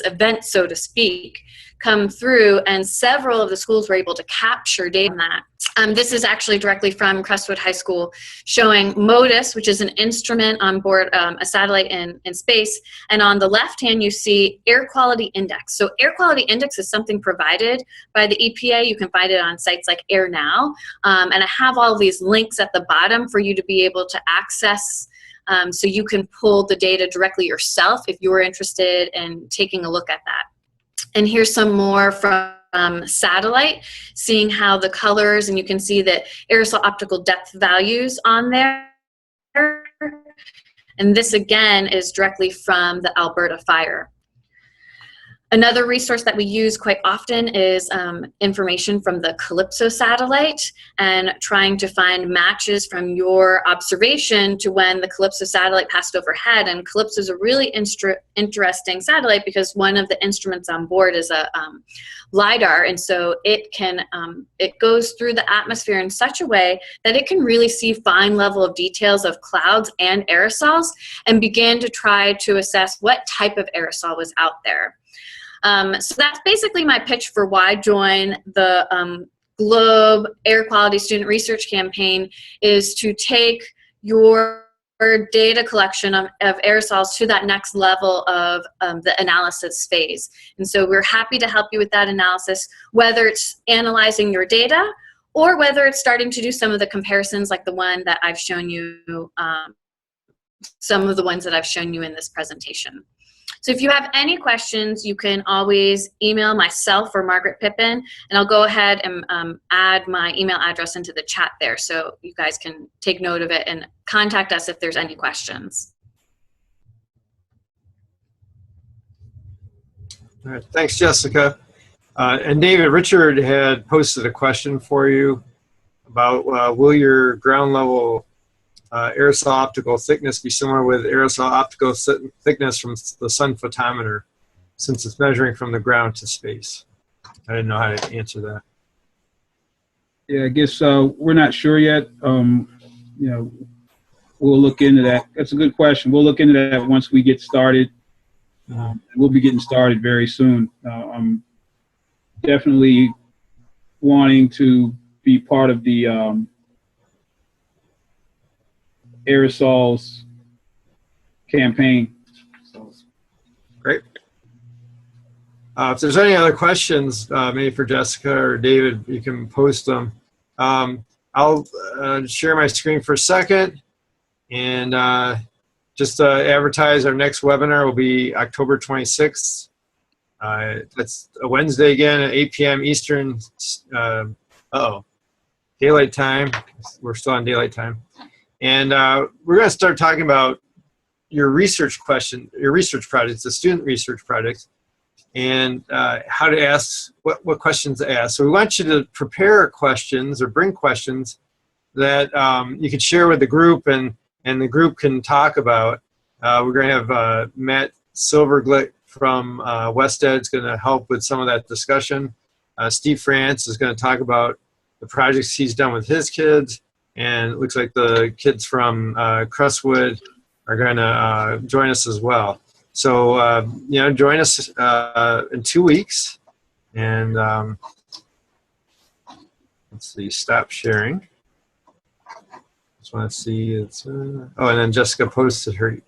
event, so to speak, come through, and several of the schools were able to capture data on that. This is actually directly from Crestwood High School, showing MODIS, which is an instrument on board a satellite in space, and on the left hand you see air quality index. So air quality index is something provided by the EPA. You can find it on sites like Air Now, and I have all these links at the bottom for you to be able to access, so you can pull the data directly yourself if you're interested in taking a look at that. And here's some more from satellite, seeing how the colors, and you can see that aerosol optical depth values on there. And this again is directly from the Alberta fire. Another resource that we use quite often is information from the Calypso satellite, and trying to find matches from your observation to when the Calypso satellite passed overhead. And Calypso is a really interesting satellite because one of the instruments on board is a LiDAR, and so it can it goes through the atmosphere in such a way that it can really see fine level of details of clouds and aerosols and begin to try to assess what type of aerosol was out there. So that's basically my pitch for why join the GLOBE Air Quality Student Research Campaign, is to take your data collection of aerosols to that next level of the analysis phase. And so we're happy to help you with that analysis, whether it's analyzing your data or whether it's starting to do some of the comparisons like the one that I've shown you, some of the ones that I've shown you in this presentation. So if you have any questions, you can always email myself or Margaret Pippin, and I'll go ahead and add my email address into the chat there so you guys can take note of it and contact us if there's any questions. All right, thanks, Jessica. And David, Richard had posted a question for you about will your ground level aerosol optical thickness be similar with aerosol optical thickness from the sun photometer, since it's measuring from the ground to space? I didn't know how to answer that. Yeah, I guess we're not sure yet. You know, we'll look into that. That's a good question. We'll look into that once we get started. We'll be getting started very soon. I'm definitely wanting to be part of the aerosols campaign. Great. If there's any other questions, maybe for Jessica or David, you can post them. I'll share my screen for a second and just advertise our next webinar will be October 26th. That's a Wednesday again at 8 p.m. Eastern. Daylight time. We're still on daylight time. And we're going to start talking about your research question, your research projects, the student research projects, and how to ask, what questions to ask. So we want you to prepare questions or bring questions that you can share with the group and the group can talk about. We're going to have Matt Silverglick from West Ed is going to help with some of that discussion. Steve France is going to talk about the projects he's done with his kids, and it looks like the kids from Crestwood are going to join us as well. So, you know, join us in 2 weeks, and let's see, stop sharing. Just want to see, it's, oh, and then Jessica posted her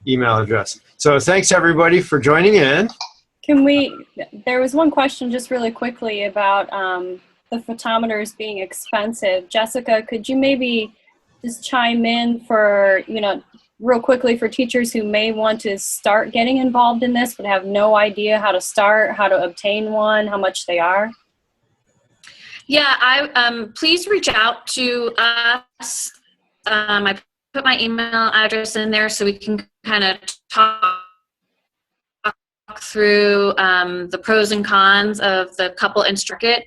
email address. So thanks everybody for joining in. Can we, there was one question just really quickly about the photometers being expensive. Jessica, could you maybe just chime in for, you know, real quickly for teachers who may want to start getting involved in this but have no idea how to start, how to obtain one, how much they are? Yeah, please reach out to us. I put my email address in there so we can kind of talk through the pros and cons of the couple instrument.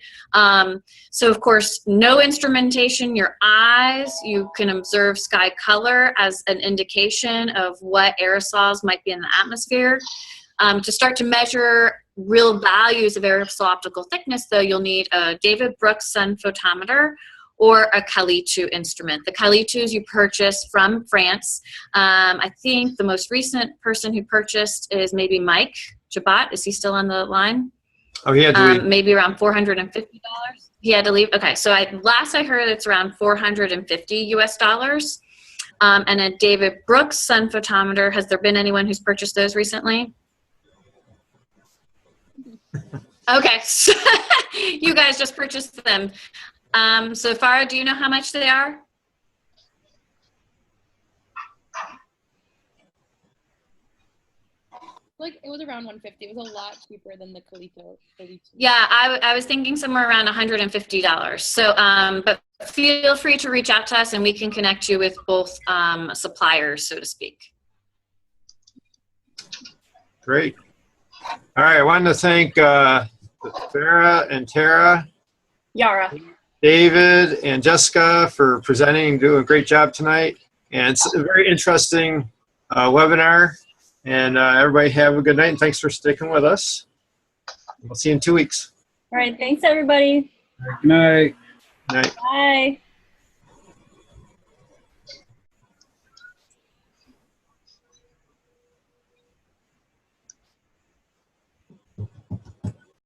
So of course, no instrumentation, your eyes, you can observe sky color as an indication of what aerosols might be in the atmosphere. To start to measure real values of aerosol optical thickness, though, you'll need a David Brooks sun photometer or a Cali-2 instrument. The Cali-2s you purchase from France. I think the most recent person who purchased is maybe Mike Jabat. Is he still on the line? Oh, he had to leave. Maybe around $450. He had to leave. Okay, so last I heard it's around $450 US. And a David Brooks sun photometer. Has there been anyone who's purchased those recently? Okay, so you guys just purchased them. So Farah, do you know how much they are? Like it was around 150. It was a lot cheaper than the Calito 32. Yeah, I was thinking somewhere around $150. So, but feel free to reach out to us and we can connect you with both suppliers, so to speak. Great. All right, I wanted to thank Farah and Tara, Yara, David, and Jessica for presenting and doing a great job tonight. And it's a very interesting webinar. And everybody have a good night, and thanks for sticking with us. We'll see you in 2 weeks. All right, thanks everybody. Good night. Good night. Bye.